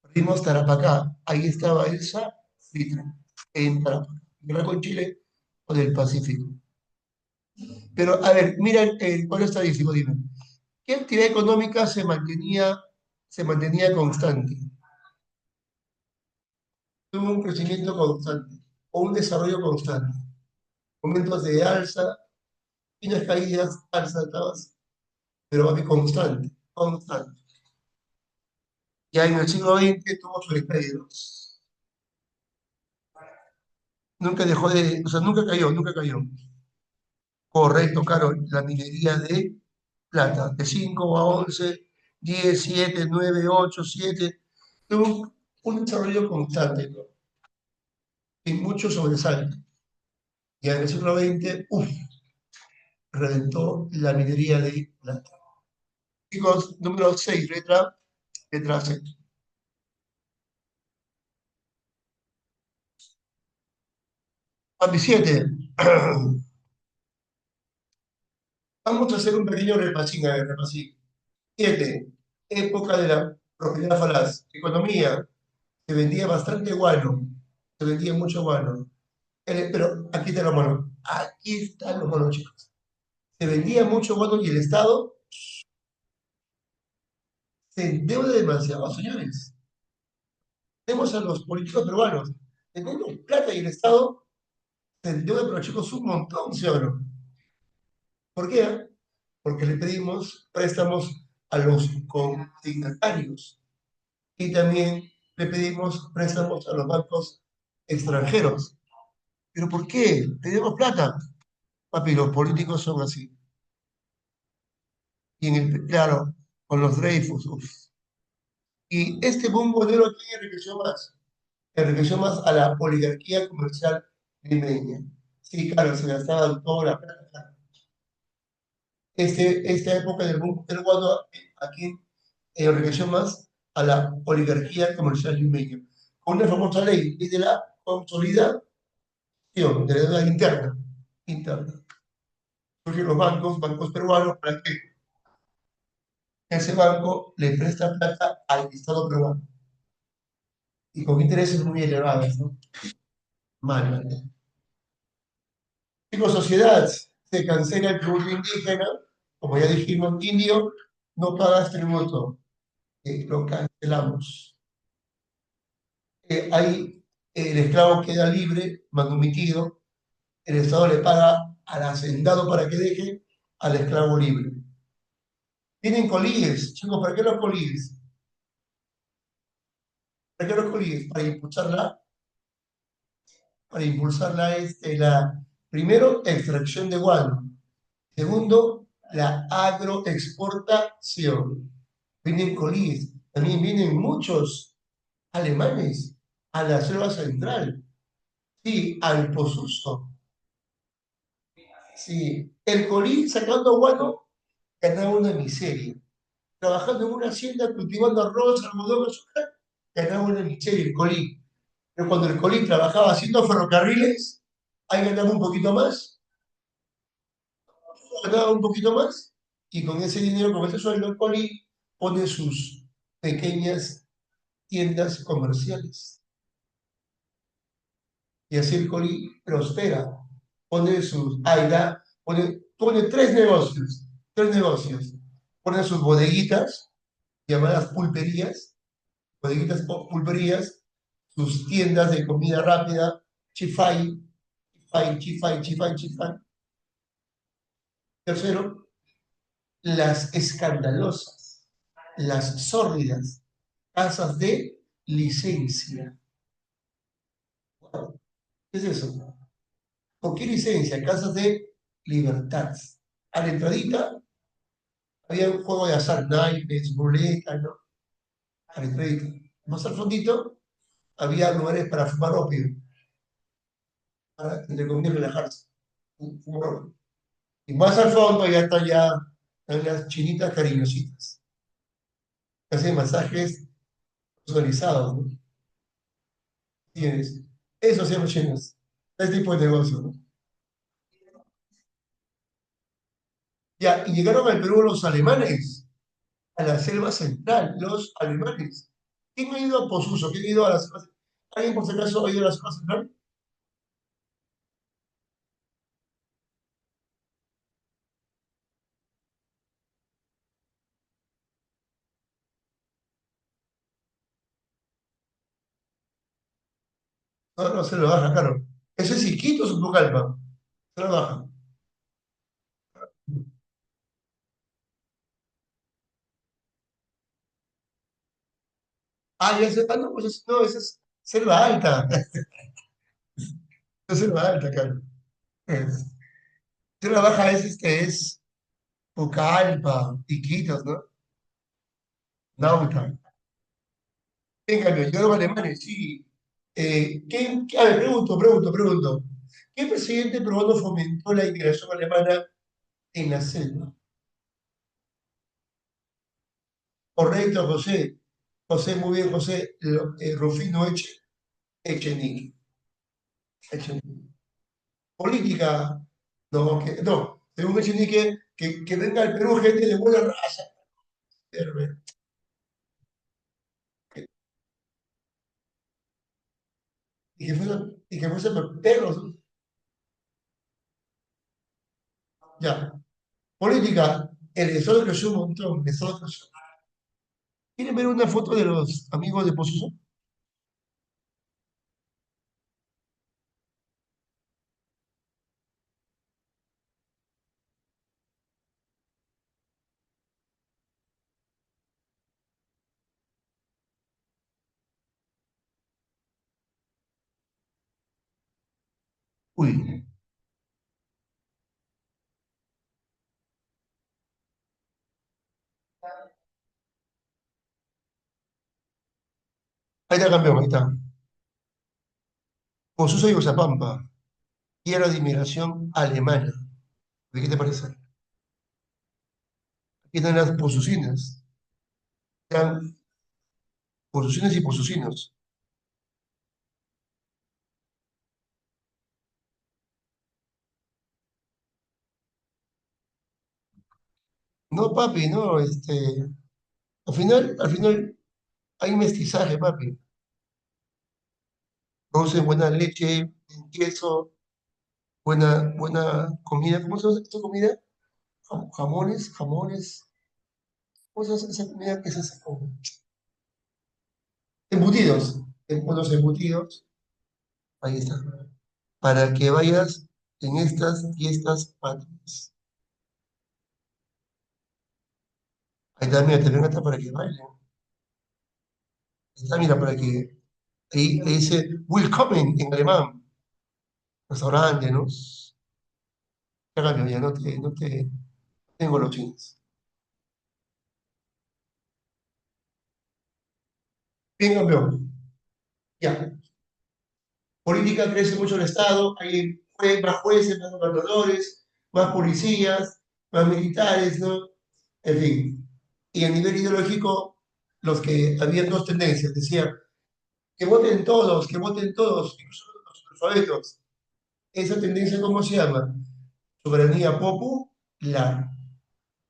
S1: Perdimos Tarapacá. Ahí estaba esa cifra, en Tarapacá. Guerra con Chile o del Pacífico. Pero, a ver, mira el cuadro estadístico, dime. ¿Qué actividad económica se mantenía constante? Tuvo un crecimiento constante o un desarrollo constante. Momentos de alza, pequeñas caídas, alza, tabas, pero va a ser constante, constante. Ya en el siglo XX tuvo sus caídas. Nunca dejó de, o sea, nunca cayó, nunca cayó. Correcto, claro, la minería de plata, de 5 a 11, 10, 7, 9, 8, 7, tuvo un desarrollo constante, ¿no? Y mucho sobresalto. Ya en el siglo XX, uff, reventó la minería de plata. Chicos, número 6, letra C. Papi 7. Vamos a hacer un pequeño repasín, a ver, repasín. 7. Época de la propiedad falaz. Economía. Se vendía bastante guano. Se vendía mucho guano. Pero aquí están los monos. Aquí están los monos, chicos. Se vendía mucho guano y el Estado se endeuda demasiado, señores. Tenemos a los políticos peruanos. Tenemos plata y el Estado se endeuda, pero chicos, un montón, ¿sí o no? ¿Por qué? Porque le pedimos préstamos a los consignatarios y también le pedimos préstamos a los bancos extranjeros. ¿Pero por qué? Pedimos plata. Papi, los políticos son así. Y claro, con los Dreyfus. Uf. Y este boom bonero aquí enriqueció más. Enriqueció más a la oligarquía comercial limeña. Sí, claro, se gastaban toda la plata. Esta época del boom del guado aquí enriqueció más a la oligarquía comercial limeña. Con una famosa ley de la consolidación de la deuda interna. Interna. Surgen los bancos peruanos, para que ese banco le presta plata al Estado peruano. Y con intereses muy elevados, ¿no? Mal, mal. Como sociedad, se cancela el tributo indígena, como ya dijimos, indio, no pagas tributo, lo cancelamos. Ahí el esclavo queda libre, manumitido, el Estado le paga al hacendado para que deje al esclavo libre. Tienen colíes, chicos, ¿para qué los colíes? ¿Para qué los colíes? Para impulsar primero, extracción de guano. Segundo, la agroexportación. Vienen colíes, también vienen muchos alemanes a la selva central, sí, al Posuso. Sí, el colí sacando guano ganaba una miseria. Trabajando en una hacienda, cultivando arroz, algodón, azúcar, ganaba una Michelle, el Colí. Pero cuando el Colí trabajaba haciendo ferrocarriles, ahí ganaba un poquito más, ganaba un poquito más, y con ese dinero, con ese sueldo, el Colí pone sus pequeñas tiendas comerciales. Y así el Colí prospera. Pone sus, pone tres negocios. Pone sus bodeguitas, llamadas pulperías, bodeguitas o pulperías, sus tiendas de comida rápida, Chifai, Chifai. Tercero, las escandalosas, las sórdidas casas de licencia. ¿Qué es eso? ¿Por qué licencia? Casas de libertad. A la entradita había un juego de azar, naipes, ruleta, ¿no? A la entradita. Más al fondito había lugares para fumar opio, para, entre comillas, relajarse. Fumar opio. Y más al fondo ya están las chinitas cariñositas, que hacen masajes personalizados, ¿no? Tienes. Eso se llama chinos. Este tipo de negocio, ¿no? Ya, y llegaron al Perú los alemanes, a la selva central, los alemanes. ¿Quién ha ido a Posuso? ¿Quién ha ido a la selva central? ¿Alguien por si acaso ha ido a la selva central? No, no, se lo baja, claro. ¿Eso es Iquitos o Pucallpa? Se lo baja. Ah, ya sé, ah, no, pues no, esa es selva alta. Es selva alta, claro. Es- Selva baja es Pucallpa, Iquitos, ¿no? Nauta. En cambio, llegaron alemanes, sí. A ver, pregunto. ¿Qué presidente peruano fomentó la inmigración alemana en la selva? Correcto, José. José, muy bien, José. Rufino Echenique. Echenique. Política. No, según Echenique, que venga al Perú gente de buena raza. Y que fuese perros. Ya. Política. El desorden creció un montón. El desorden creció. ¿Quieren ver una foto de los amigos de Pozuzo? Uy, ahí está campeón, ahí está. Pozuzo y Uzapampa, tierra de inmigración alemana. ¿De qué te parece? Aquí están las pozucinas. Están pozucinas y pozucinos. No, papi, no, al final hay mestizaje, papi. Producen buena leche, queso, buena comida. ¿Cómo se llama esta comida? Jamones. ¿Cómo se llama esa comida que se hace con embutidos? Unos embutidos, ahí está. Para que vayas en estas fiestas patrias. Ahí está, mira, te vengo hasta para que bailen. Ahí está, mira, para que. Ahí dice Willkommen en alemán. Restaurante, ¿no? Ya cambió, ya no te tengo los chinos. Bien, campeón. Ya. Política crece mucho el Estado, hay más jueces, más gobernadores, más policías, más militares, ¿no? En fin. Y a nivel ideológico, los que habían dos tendencias, decían que voten todos, incluso los alfabetos. Esa tendencia, ¿cómo se llama? Soberanía popular.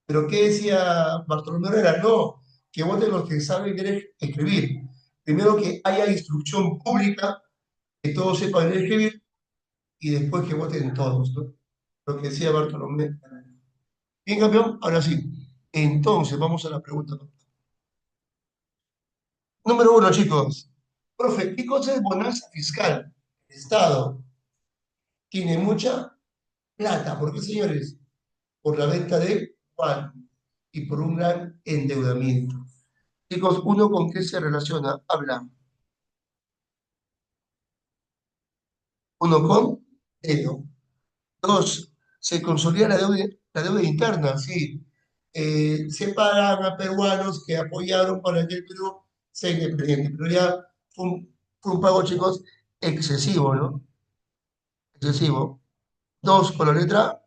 S1: Pero ¿qué decía Bartolomé Herrera? No, que voten los que saben leer y escribir. Primero que haya instrucción pública, que todos sepan leer y escribir, y después que voten todos, ¿no? Lo que decía Bartolomé. Bien, campeón, ahora sí. Entonces, vamos a la pregunta. Número uno, chicos. Profe, ¿qué cosa es bonanza fiscal? El Estado tiene mucha plata. ¿Por qué, señores? Por la venta de pan y por un gran endeudamiento. Chicos, uno con qué se relaciona, habla. Uno con esto. Dos, se consolida la deuda interna, sí. Se pagan a peruanos que apoyaron para que el Perú sea independiente, pero ya fue un pago, chicos, excesivo, ¿no? Excesivo. Dos, con la letra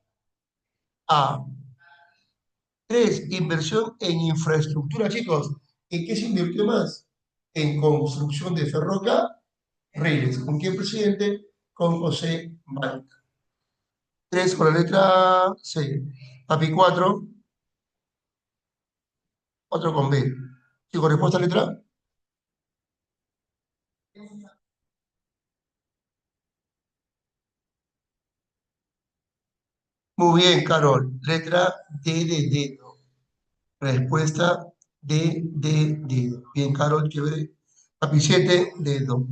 S1: A. Tres, inversión en infraestructura, chicos. ¿En qué se invirtió más? En construcción de ferrocarriles. ¿Con quién presidente? Con José Malta. Tres, con la letra C. Papi, cuatro. Otro con B. Chicos, respuesta letra. Muy bien, Carol. Letra D de dedo. Respuesta D de dedo. Bien, Carol, chévere. Papi, 7, dedo.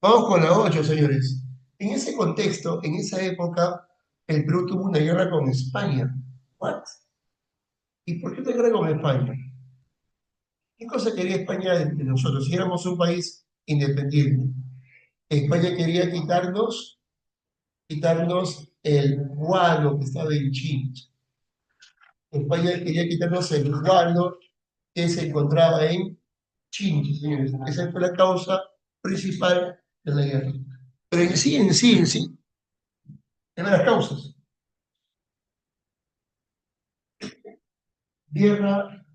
S1: Vamos con la 8, señores. En ese contexto, en esa época, el Perú tuvo una guerra con España. ¿What? ¿Y por qué una guerra con España? ¿Qué cosa quería España de nosotros? Si éramos un país independiente. España quería quitarnos el guano que estaba en Chincha. España quería quitarnos el guano que se encontraba en Chincha, señores. Esa fue la causa principal de la guerra. Pero en sí, eran las causas. Guerra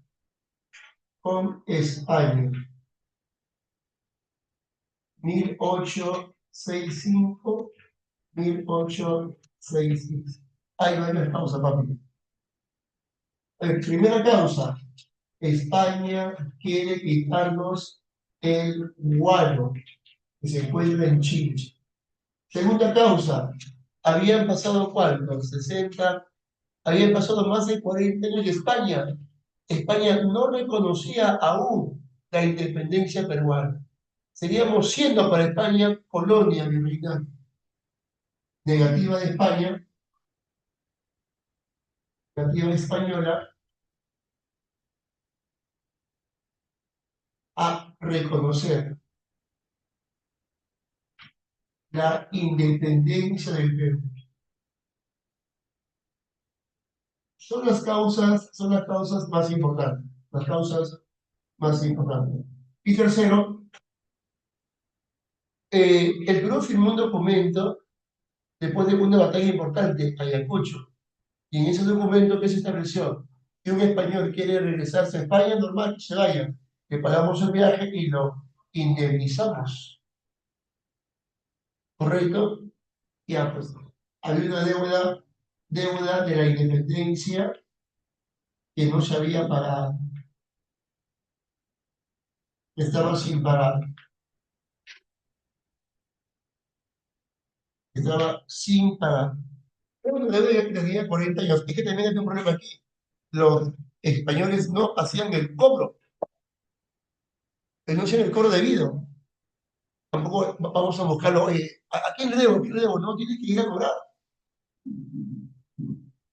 S1: con España, 1865, 1866. Hay varias causas, papi. Primera causa, España quiere quitarnos el guano que se encuentra en Chile. Segunda causa, habían pasado ¿cuántos? 60, habían pasado más de 40 años de España. España no reconocía aún la independencia peruana. Seguíamos siendo para España colonia virreinal. Negativa de España, negativa española a reconocer la independencia del Perú. Son las causas más importantes, las causas más importantes. Y tercero, el Perú firmó un documento después de una batalla importante, Ayacucho, y en ese documento que se estableció que un español quiere regresarse a España, normal que se vaya, le pagamos el viaje y lo indemnizamos, ¿correcto? Ya, pues, había una deuda de la independencia que no se había pagado, que estaba sin pagar, que estaba sin pagar. Era una deuda que tenía 40 años. Es que también hay un problema aquí. Los españoles no hacían el cobro, no hacían el cobro debido. Tampoco vamos a buscarlo, oye, ¿a quién le debo? ¿A quién le debo? No, tienes que ir a cobrar.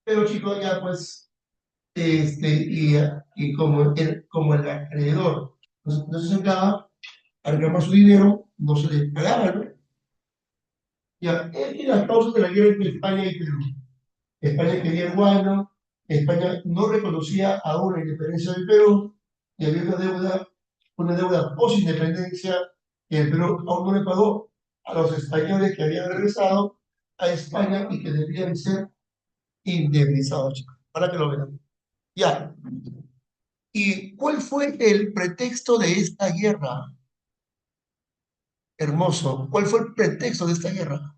S1: Pero chicos, ya pues, y como el acreedor no se sacaba, a reclamar su dinero, no se le pagaba, ¿no? Ya, y las causas de la guerra entre España y Perú. España quería el guano, España no reconocía aún la independencia del Perú, y había una deuda post-independencia, que el Perú aún no le pagó a los españoles que habían regresado a España y que debían ser indemnizados, chicos, para que lo vean. Ya. ¿Y cuál fue el pretexto de esta guerra? Hermoso. ¿Cuál fue el pretexto de esta guerra?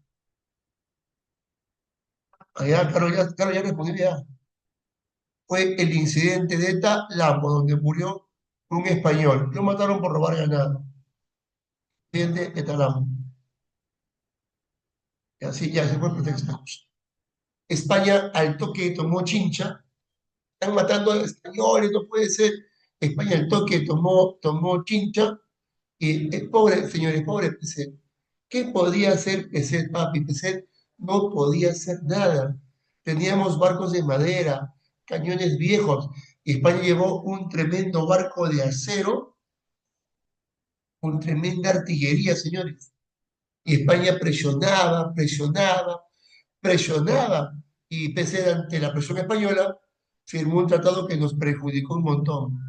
S1: Allá, claro, ya respondió ya. Fue el incidente de Lambo, donde murió un español. Lo mataron por robar ganado. Incidente de Lambo. Y así ya se fue el pretexto. España al toque tomó Chincha. Están matando a españoles, no puede ser. España al toque tomó Chincha. Y es pobre, señores, pobre Peset. ¿Qué podía hacer Peset, papi? Peset no podía hacer nada. Teníamos barcos de madera, cañones viejos. Y España llevó un tremendo barco de acero con tremenda artillería, señores. Y España presionaba. Y Peset, ante la presión española, firmó un tratado que nos perjudicó un montón,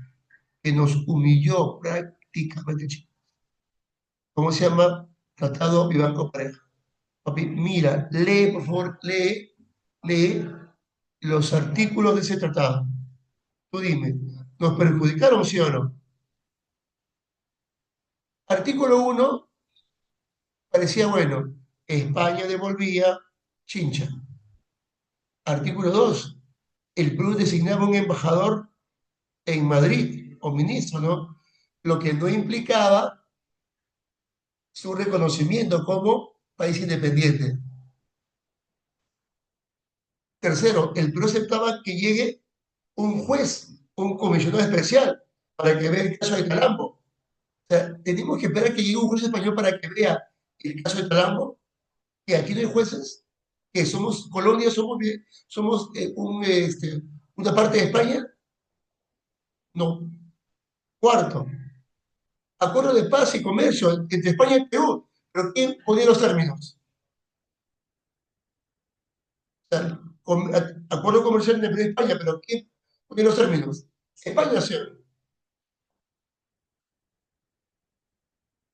S1: que nos humilló prácticamente. ¿Cómo se llama? Tratado Vivanco Pareja. Papi, mira, lee, por favor, lee los artículos de ese tratado. Tú dime, ¿nos perjudicaron, sí o no? Artículo uno parecía bueno. España devolvía Chincha. Artículo 2, el Perú designaba un embajador en Madrid, o ministro, ¿no? Lo que no implicaba su reconocimiento como país independiente. Tercero, el Perú aceptaba que llegue un juez, un comisionado especial, para que vea el caso de Talambo. O sea, tenemos que esperar que llegue un juez español para que vea el caso de Talambo, que aquí no hay jueces, que somos colonia, somos una parte de España. No. Cuarto, acuerdo de paz y comercio entre España y Perú. Pero ¿quién ponía los términos? O sea, acuerdo comercial entre Perú y España, pero ¿quién ponía los términos? España, sí.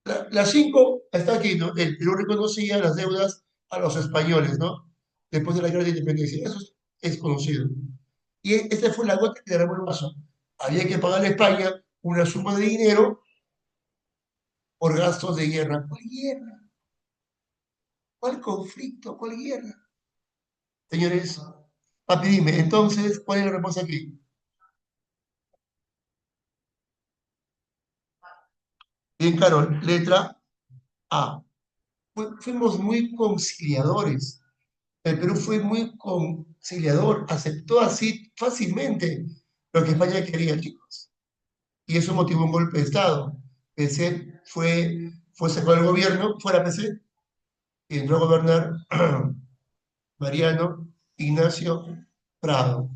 S1: La 5 está aquí, ¿no? El Perú reconocía las deudas a los españoles, ¿no? Después de la guerra de independencia. Eso es conocido. Y esta fue la gota que derramó el vaso. Había que pagarle a España una suma de dinero por gastos de guerra. ¿Cuál guerra? ¿Cuál conflicto? ¿Cuál guerra? Señores, papi, dime, entonces, ¿cuál es la respuesta aquí? Bien, Carol, letra A. Fuimos muy conciliadores. El Perú fue muy conciliador, aceptó así fácilmente lo que España quería, chicos. Y eso motivó un golpe de Estado. PC fue sacado del gobierno, fuera PC, y entró a gobernar Mariano Ignacio Prado.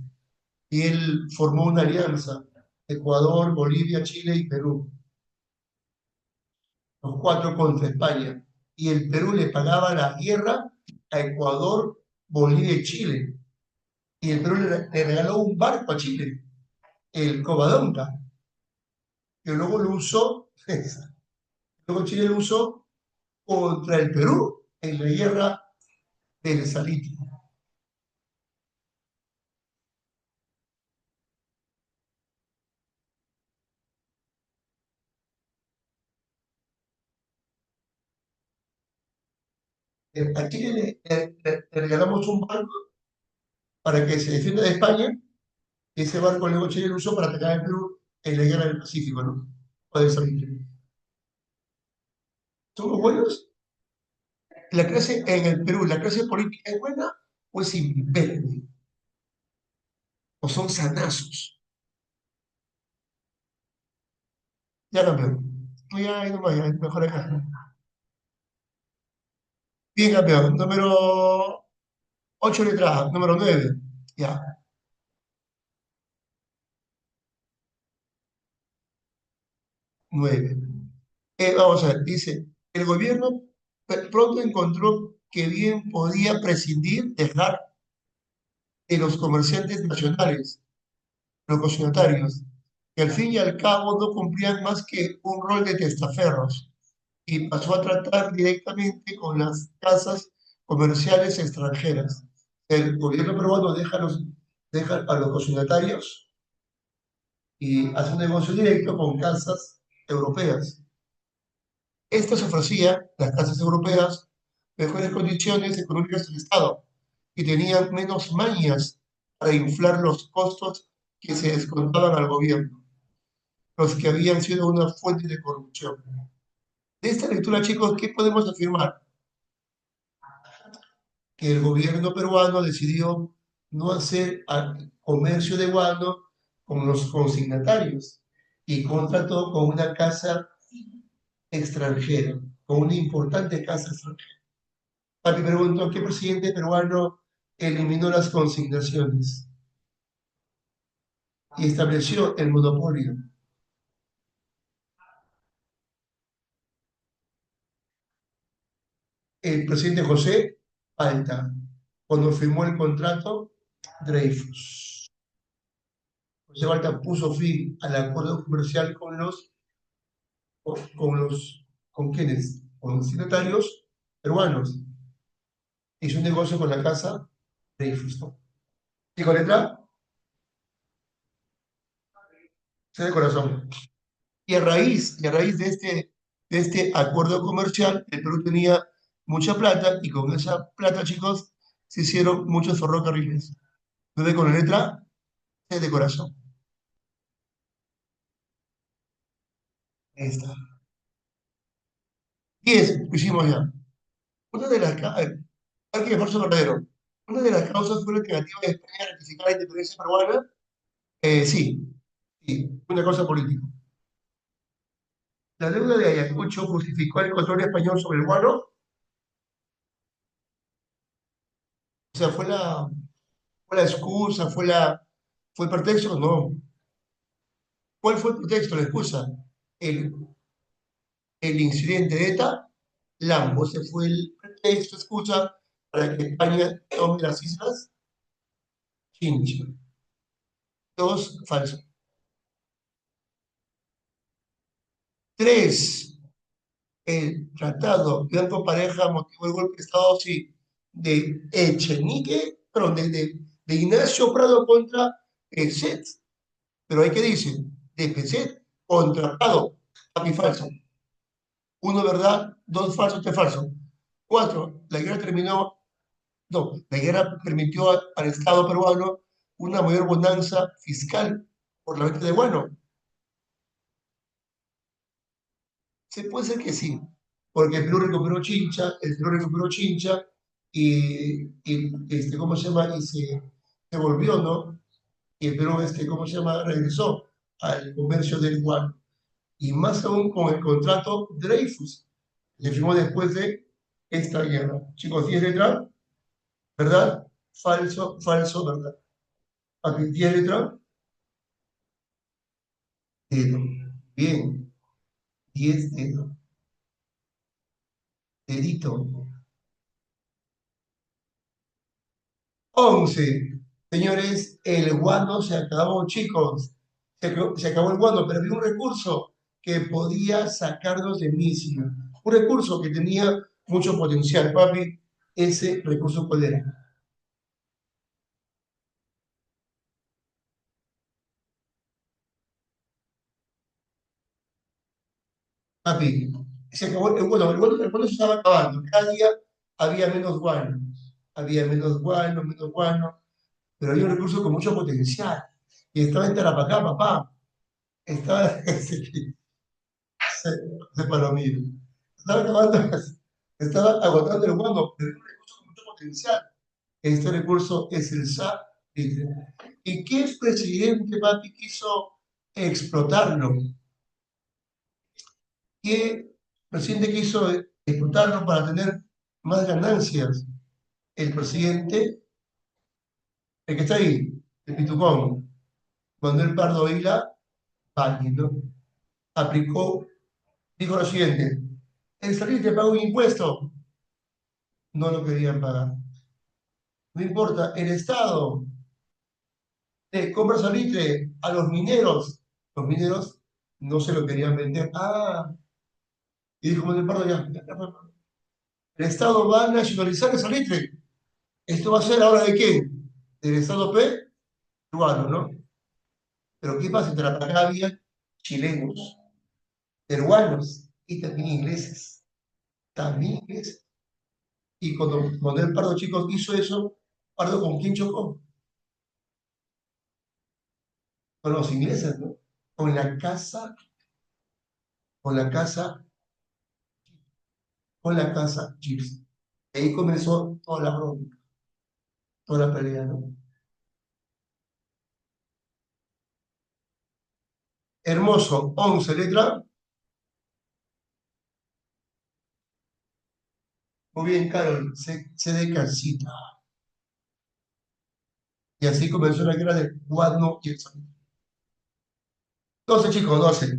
S1: Y él formó una alianza, Ecuador, Bolivia, Chile y Perú, los cuatro contra España. Y el Perú le pagaba la guerra a Ecuador, Bolivia y Chile. Y el Perú le regaló un barco a Chile, el Covadonga, que luego lo usó, luego Chile lo usó contra el Perú en la guerra del Salitre. A Chile le regalamos un barco para que se defienda de España, y ese barco luego Chile lo usó para atacar al Perú en la guerra del Pacífico, ¿no? O del Salitre. ¿Somos buenos? La clase en el Perú, ¿la clase política es buena o es imberbe? ¿O son sanazos? Ya campeón. No, ya, no, ya, mejor acá. Bien, campeón. Número 8 letras, número 9. Ya, 9. Vamos a ver, dice, el gobierno pronto encontró que bien podía prescindir, dejar de los comerciantes nacionales, los consignatarios, que al fin y al cabo no cumplían más que un rol de testaferros, y pasó a tratar directamente con las casas comerciales extranjeras. El gobierno peruano deja a los consignatarios y hace un negocio directo con casas europeas. Estas ofrecían, las casas europeas, mejores condiciones económicas del Estado y tenían menos mañas para inflar los costos que se descontaban al gobierno, los que habían sido una fuente de corrupción. De esta lectura, chicos, ¿qué podemos afirmar? Que el gobierno peruano decidió no hacer comercio de guano con los consignatarios y contrató con una casa extranjera, con una importante casa extranjera. Papi preguntó, ¿qué presidente peruano eliminó las consignaciones y estableció el monopolio? El presidente José Palta, cuando firmó el contrato Dreyfus. José Palta puso fin al acuerdo comercial ¿con quiénes? Con los signatarios peruanos. Hizo un negocio con la casa Dreyfus, ¿no? Y con letra C de corazón. Y a raíz de este acuerdo comercial, el Perú tenía mucha plata y con esa plata, chicos, se hicieron muchos ferrocarriles. Entonces, con la letra C de corazón. Ahí está. 10, hicimos ya. Una de las causas, hay que esfuerzo verdadero. Una de las causas fue la negativa de España a ratificar la independencia peruana. Sí, sí, una cosa política. La deuda de Ayacucho justificó el control español sobre el guano. O sea, fue la excusa, fue el pretexto, no. ¿Cuál fue el pretexto, la excusa? El, el incidente de ETA, Lambo, ese fue el pretexto, excusa para que España tome las islas Chincha. Dos, falso. Tres, el tratado Blanco Pareja motivó el golpe de Estado, sí, de Echenique, perdón, de Ignacio Prado contra Peset. Pero hay que dice, de Peset contra Prado, papi falso. Uno verdad, dos falso, tres falso. Cuatro, la guerra terminó, no, la guerra permitió al Estado peruano una mayor bonanza fiscal por la venta de guano. Se puede ser que sí, porque el Perú recuperó Chincha, el Perú recuperó Chincha ¿cómo se llama? Y se volvió, ¿no? Y el Perú, ¿cómo se llama? Regresó al comercio del guano. Y más aún con el contrato Dreyfus, que se firmó después de esta guerra. Chicos, 10 letras, ¿verdad? Falso, falso, ¿verdad? Aquí 10 letras, dedo. Bien, 10 dedos, dedito. 11. Señores, el guano se acabó, chicos. Se acabó el guano, pero había un recurso que podía sacarnos de misio. Un recurso que tenía mucho potencial, papi. Ese recurso, ¿cuál era? Papi, se acabó el guano se estaba acabando. Cada día había menos guano. Había menos guano, pero había un recurso con mucho potencial. Y estaba en Tarapacá, papá. Estaba de Palomino. Estaba agotando el guano, pero es un recurso con mucho potencial. Este recurso es el satélite. ¿Y qué presidente, papi, quiso explotarlo? ¿Qué presidente quiso explotarlo para tener más ganancias? El presidente, el que está ahí, el Pitucón, Manuel Pardo Vila, pálido, aplicó, dijo lo siguiente: el satélite paga un impuesto, no lo querían pagar. No importa, el Estado compra salitre a los mineros no se lo querían vender. Ah, y dijo Manuel Pardo, el Estado va a nacionalizar el salitre. ¿Esto va a ser ahora de quién? Del Estado peruano, ¿no? Pero ¿qué pasa? En Tarapacá había chilenos, peruanos y también ingleses. También ingleses. Y cuando el Pardo, chicos, hizo eso, Pardo con quién chocó? Con los ingleses, ¿no? Con la casa, con la casa, con la casa Gypsy. Ahí comenzó toda la bronca, toda la pelea, ¿no? Hermoso, 11 letra. Muy bien, Carol, se de casita. Y así comenzó la guerra de Guadno y el San. 12, chicos, 12.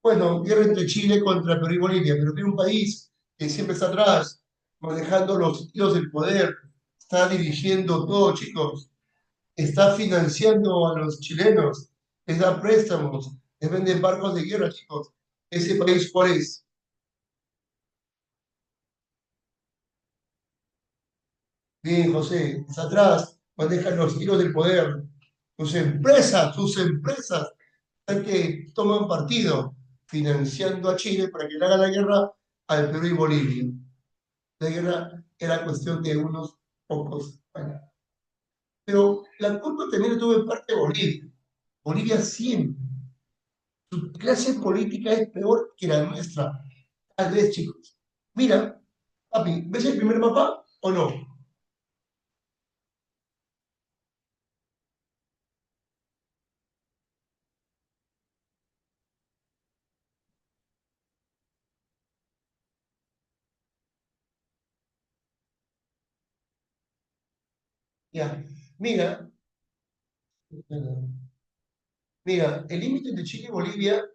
S1: Bueno, guerra entre Chile contra Perú y Bolivia, pero tiene un país que siempre está atrás, manejando los hilos del poder, está dirigiendo todo, chicos, está financiando a los chilenos, les da préstamos, les vende barcos de guerra, chicos. ¿Ese país cuál es? Bien, José, está atrás, manejan los hilos del poder. Sus empresas, están que toman partido financiando a Chile para que le haga la guerra al Perú y Bolivia. La guerra era cuestión de unos pocos años. Pero la culpa también la tuvo en parte Bolivia. Bolivia siempre, su clase política es peor que la nuestra. Tal vez, chicos. Mira, papi, ¿ves el primer mapa o no? Ya, mira, mira, el límite entre Chile y Bolivia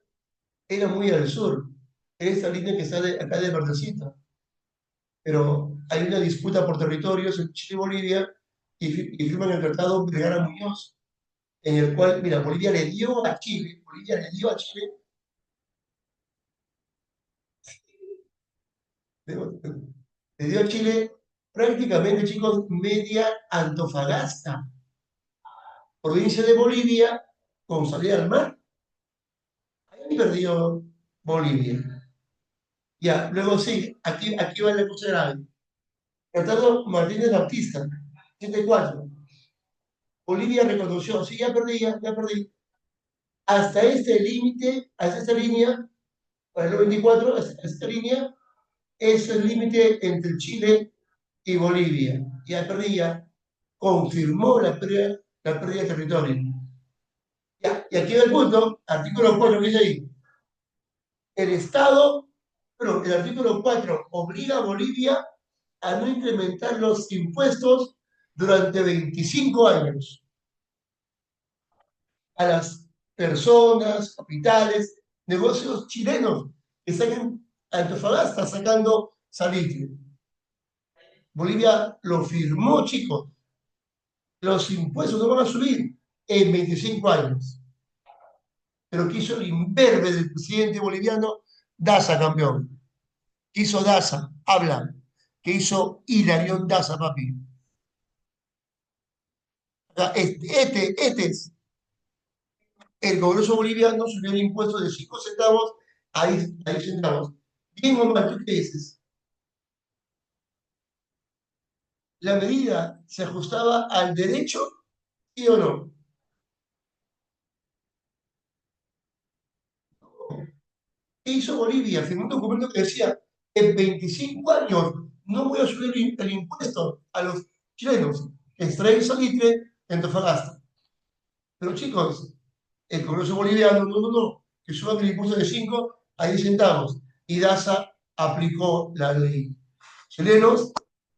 S1: era muy al sur. Era esta línea que sale acá de Verdecita. Pero hay una disputa por territorios en Chile y Bolivia y firman el tratado Vergara-Muñoz, en el cual, mira, Bolivia le dio a Chile, le dio a Chile prácticamente, chicos, media Antofagasta, provincia de Bolivia, con salida al mar. Ahí perdió Bolivia. Ya, luego sí, aquí va la cosa grave. Tratado Martínez Baptista, 74. Bolivia reconoció, sí, ya perdí. Hasta este límite, hasta esta línea, para el 94, hasta esta línea, es el límite entre Chile y Bolivia. Ya perdía, confirmó la pérdida de territorio. Ya, y aquí va el punto, artículo 4, que dice ahí. El Estado, bueno, el artículo 4 obliga a Bolivia a no incrementar los impuestos durante 25 años a las personas, capitales, negocios chilenos que están en Antofagasta sacando salitre. Bolivia lo firmó, chicos. Los impuestos no van a subir en 25 años. Pero quiso el imberbe del presidente boliviano, Daza, campeón. Hizo Daza, habla. Que hizo Hilarión Daza, papi. Este es el Congreso boliviano subió el impuesto de 5 centavos a 10 centavos. Bien o mal, ¿tú qué dices? ¿La medida se ajustaba al derecho, sí o no? ¿Qué hizo Bolivia? Firmó un documento que decía, en 25 años no voy a subir el impuesto a los chilenos que extraen salitre en Antofagasta. Pero chicos, el Congreso boliviano, no, que suban el impuesto de 5 a 10 centavos. Y Daza aplicó la ley. Chilenos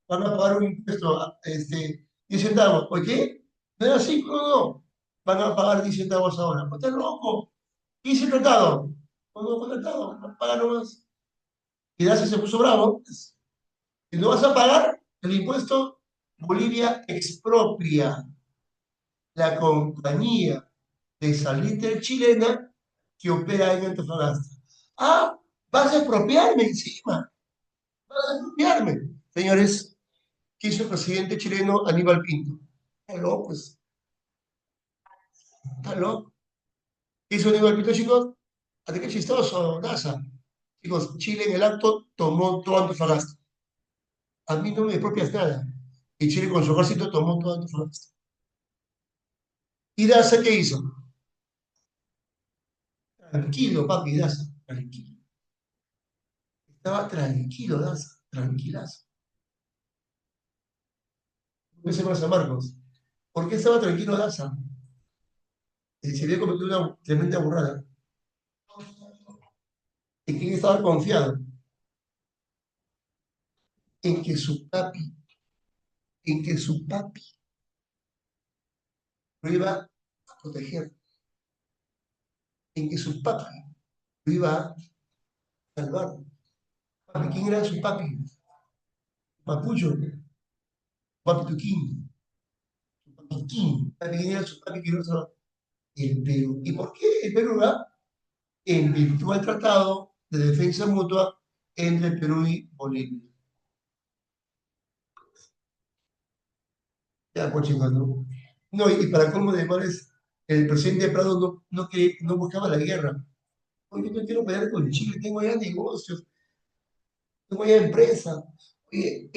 S1: van a pagar un impuesto, 10 centavos. ¿Por qué? No era 5, no. Van a pagar 10 centavos ahora. ¿Pues estás loco? ¿Qué hice el tratado? No fue tratado, no paga nomás. Y Daza se puso bravo. Si no vas a pagar el impuesto, Bolivia expropia la compañía de salitre chilena que opera en Antofagasta. Ah, vas a expropiarme encima, vas a expropiarme. Señores, ¿qué hizo el presidente chileno Aníbal Pinto? Está loco, está loco. Hizo un golpito, chicos. ¿Hasta qué chistoso, NASA? Chicos, Chile en el acto tomó todo Antofagasta. A mí no me expropias nada. Y Chile con su ejército tomó todo Antofagasta. ¿Y Daza qué hizo? Tranquilo, papi, Daza, tranquilo. Estaba tranquilo, Daza, tranquilazo. ¿Por qué se llama San Marcos? ¿Por qué estaba tranquilo Daza? Se había cometido una tremenda burrada. ¿En quién estaba confiado? En que su papi, en que su papi lo iba a proteger, en que su papi lo iba a salvar. Papi, ¿quién era su papi? Papucho, papi Tuquín, papi King. Papi, ¿quién era su papi que no salvar? El Perú. ¿Y por qué el Perú va? En virtud del tratado de defensa mutua entre Perú y Bolivia. Ya, pues chicos, ¿no? No, y para colmo de males, el presidente Prado no buscaba la guerra. Oye, yo no quiero pelear con Chile, tengo ya negocios, tengo ya empresa. Oye,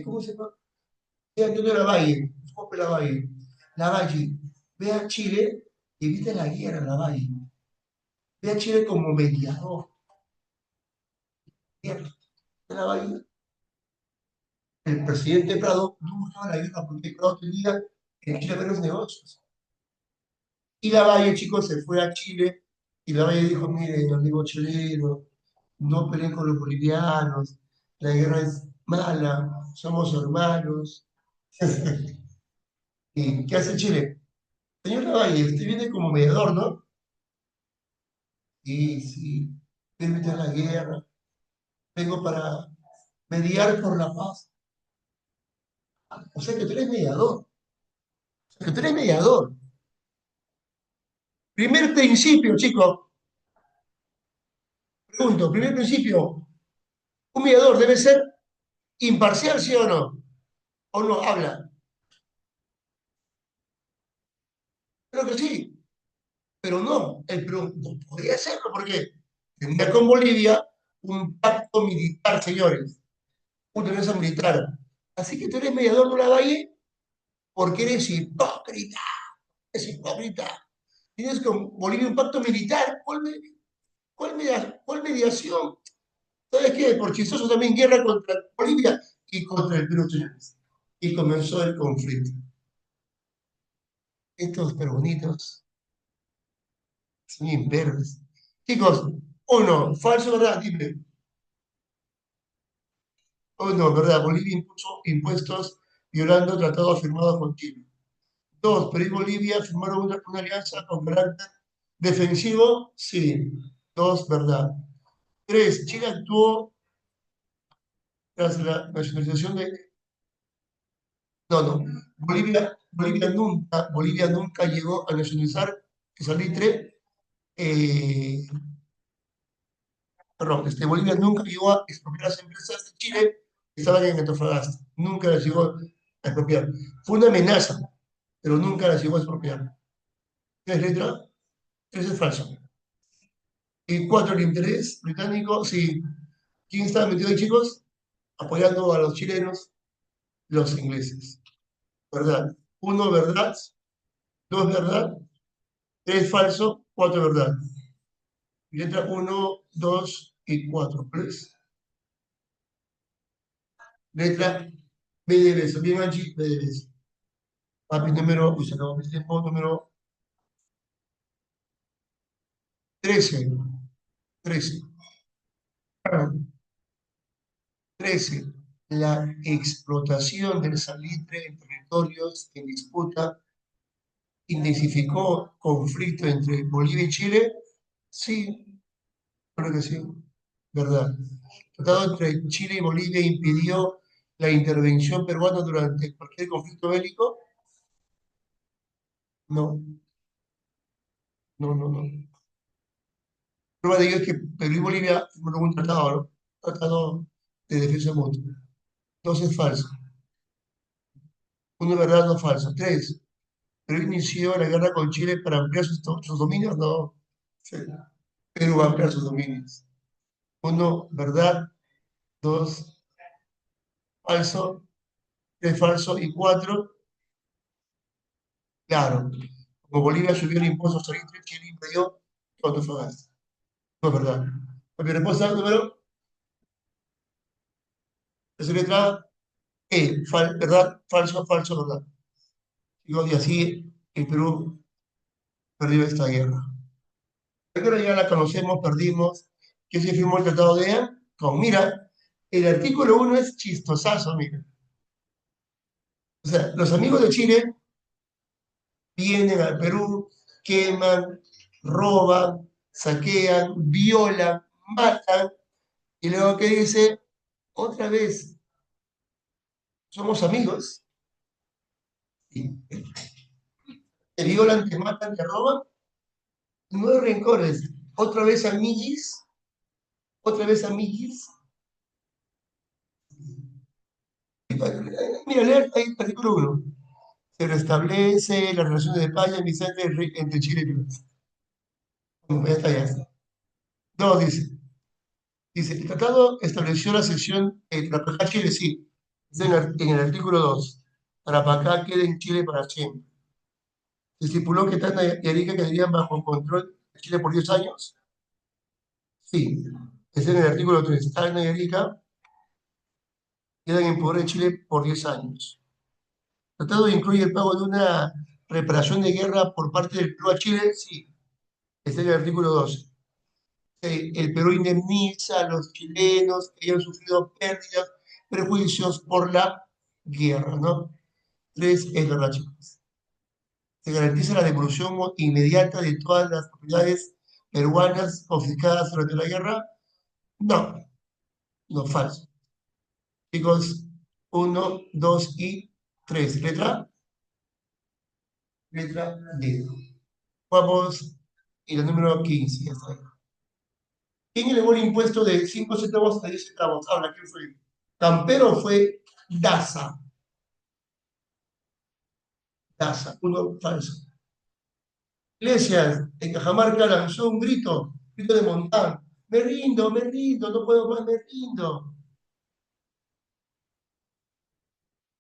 S1: ¿cómo se llama? Antonio Lavalle, Jope Lavalle, Lavalle, ve a Chile y evita la guerra, Lavalle. Ve a Chile como mediador. Guerra. Lavalle, el presidente Prado no buscaba la guerra porque Prado tenía en Chile varios negocios. Y Lavalle, chicos, se fue a Chile y Lavalle dijo, mire, amigo chileno, no peleen con los bolivianos, la guerra es mala, somos hermanos. ¿Y qué hace Chile? Señor Lavalle, usted viene como mediador, ¿no? Sí, sí, permite la guerra, vengo para mediar por la paz. O sea que tú eres mediador, o sea que tú eres mediador. Primer principio, chicos, pregunto, primer principio, un mediador debe ser imparcial, ¿sí o no? ¿O no? Habla. Creo que sí, pero no, el Perú no podía hacerlo porque tenía con Bolivia un pacto militar, señores, una alianza militar. Así que tú eres mediador de una valle porque eres hipócrita, es hipócrita. Tienes con Bolivia un pacto militar, ¿cuál mediación? ¿Sabes qué? Por chistoso también guerra contra Bolivia y contra el Perú, señores. Y comenzó el conflicto. Estos peruanitos son imberbes. Chicos, uno, falso, ¿verdad? Dime. Oh, no, ¿verdad? Bolivia impuso impuestos violando tratados firmados con Chile. Dos, Perú y Bolivia firmaron una alianza con carácter defensivo. Sí. Dos, ¿verdad? Tres, Chile actuó tras la nacionalización de... No, no. Bolivia nunca llegó a nacionalizar el salitre. eh, Perdón, Bolivia nunca llegó a expropiar las empresas de Chile que estaban en Antofagasta. Nunca las llegó a expropiar. Fue una amenaza, pero nunca las llegó a expropiar. ¿Tres letras? Tres es falso. Y cuatro, el interés británico, sí. ¿Quién estaba metido ahí, chicos? Apoyando a los chilenos, los ingleses. ¿Verdad? Uno, verdad. Dos, verdad. Tres, falso. Cuatro, verdad. Letra uno, dos y cuatro. ¿Tres? Letra B de beso. Bien, Angie, B de beso. Papi número, uy, se acabó mi tiempo, número 13. 13. 13. La explotación del salitre en territorios en disputa intensificó conflicto entre Bolivia y Chile. Sí, creo que sí. ¿Verdad? El tratado entre Chile y Bolivia impidió la intervención peruana durante cualquier conflicto bélico. No, no, no, no. Prueba de ello es que Perú y Bolivia firmaron un tratado, ¿no? Tratado de defensa mutua. Dos es falso. Uno es verdad, dos falso. Tres. Perú inició la guerra con Chile para ampliar sus dominios, no. Sí. Perú va a ampliar sus dominios. Uno, verdad. Dos, falso. Tres, falso. Y cuatro, claro. Como Bolivia subió el impuesto sobre Chile impidió que Antofagasta. No es verdad. Mi respuesta número, es letra E, verdad, falso, falso, verdad. Y así el Perú perdió esta guerra. La guerra ya la conocemos, perdimos. ¿Qué se firmó el Tratado de EA? Mira, el artículo 1 es chistosazo, mira. O sea, los amigos de Chile vienen al Perú, queman, roban, saquean, violan, matan, y luego que dice, otra vez, somos amigos, y te violan, te matan, te roban, no hay rencores, otra vez amiguis, mira, leer ahí artículo 1. Se restablece las relaciones de paz y amistad entre Chile y Perú. Bueno, ya está, ya está. No, dice, el tratado estableció la sección, Tarapacá, Chile, sí, es en el artículo 2. Tarapacá queda en Chile para siempre. Se estipuló que Tacna y Arica quedarían bajo control de Chile por 10 años. Sí, es en el artículo 3. Tacna y Arica quedan en poder de Chile por 10 años. El tratado incluye el pago de una reparación de guerra por parte del Perú a Chile, sí, está en el artículo 12. El Perú indemniza a los chilenos que hayan sufrido pérdidas, perjuicios por la guerra, ¿no? Tres, es verdad, chicos. Se garantiza la devolución inmediata de todas las propiedades peruanas confiscadas durante la guerra. No, no, falso. Chicos, uno, dos y tres. Letra D. Vamos, y la número 15, ya está. ¿Quién elevó el impuesto de 5 centavos a 10 centavos? Habla, ¿quién fue? Campero fue Daza. Daza, uno falso. Iglesias, en Cajamarca lanzó un grito de Montán. Me rindo, no puedo más, me rindo.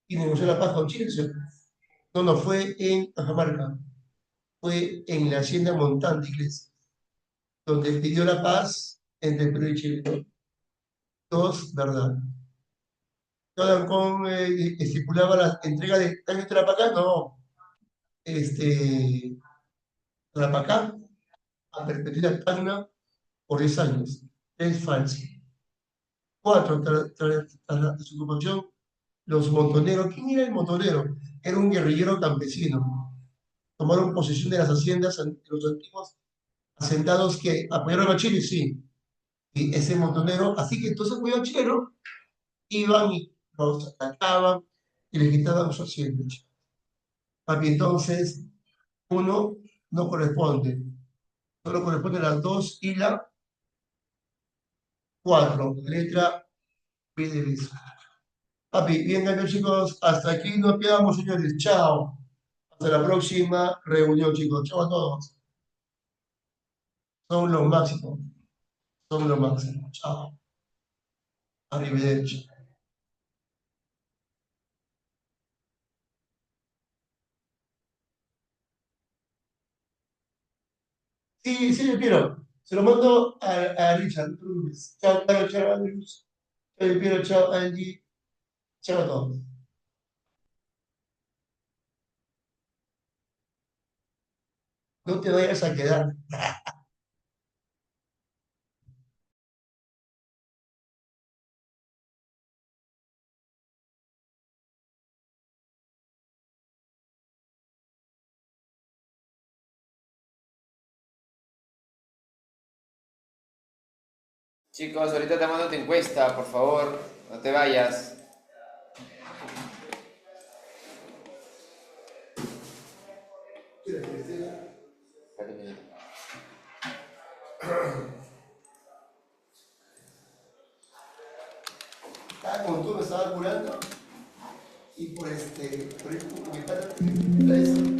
S1: Y negoció la paz con Chile, ¿sí? No, no, fue en Cajamarca. Fue en la hacienda Montán de Iglesias, donde pidió la paz entre Perú y Chile. Dos, verdad. Con estipulaba la entrega de Caño Tarapacá, no. Tarapacá a perpetuidad Tacna por 10 años. Es falso. Cuatro, tras la desocupación, los montoneros. ¿Quién era el montonero? Era un guerrillero campesino. Tomaron posesión de las haciendas de los antiguos hacendados que apoyaron a Chile, sí. Y ese montonero, así que entonces apoyó a chileno, iban y los atacaban y les quitaban su hacienda. Papi, entonces, uno no corresponde. Solo corresponde las dos y la cuatro. Letra B de beso. Papi, bien ganado, chicos. Hasta aquí nos quedamos, señores. Chao. Hasta la próxima reunión, chicos. Chao a todos. Son los máximos. Son los máximos. Chao. Arrivederci. Sí, sí, yo quiero. Se lo mando a Richard. No te preocupes. Chao, chao, chao, Andrews. Chao, yo quiero. Chao, Angie. Chao a todos. No te vayas a quedar.
S4: Chicos, ahorita te mando tu encuesta, por favor, no te vayas.
S1: Estaba como tú me estaba curando y por mi padre,